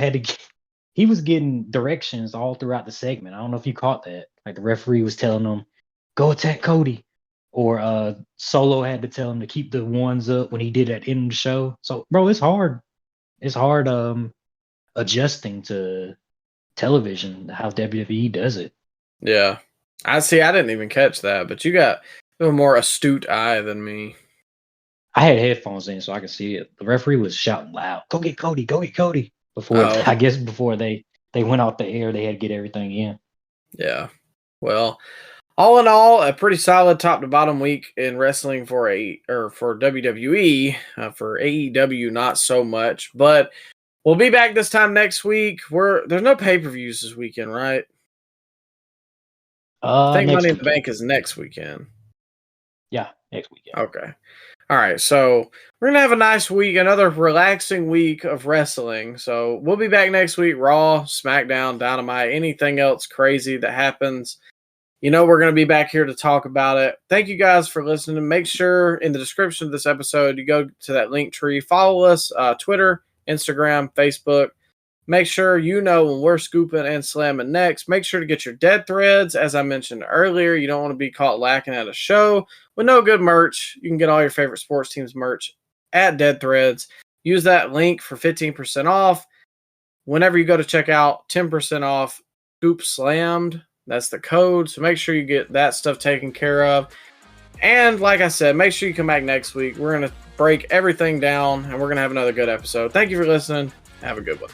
he was getting directions all throughout the segment. I don't know if you caught that. Like the referee was telling him, go attack Cody. Or Solo had to tell him to keep the ones up when he did at the end of the show. So, bro, it's hard. It's hard adjusting to television, how WWE does it. Yeah. I didn't even catch that, but you got a more astute eye than me. I had headphones in so I could see it. The referee was shouting loud, go get Cody, go get Cody. Before they they went off the air. They had to get everything in. Yeah. Well, all in all, a pretty solid top to bottom week in wrestling for WWE. For AEW, not so much. But we'll be back this time next week. There's no pay-per-views this weekend, right? I think Money in the Bank is next weekend. Yeah, next weekend. Okay. All right. So we're going to have a nice week, another relaxing week of wrestling. So we'll be back next week. Raw, SmackDown, Dynamite, anything else crazy that happens. We're going to be back here to talk about it. Thank you guys for listening. Make sure in the description of this episode, you go to that link tree. Follow us, Twitter, Instagram, Facebook. Make sure you know when we're scooping and slamming next. Make sure to get your dead threads. As I mentioned earlier, you don't want to be caught lacking at a show with no good merch. You can get all your favorite sports teams merch at Dead Threads. Use that link for 15% off. Whenever you go to check out, 10% off, Scoop Slammed. That's the code. So make sure you get that stuff taken care of. And like I said, make sure you come back next week. We're going to break everything down and we're going to have another good episode. Thank you for listening. Have a good one.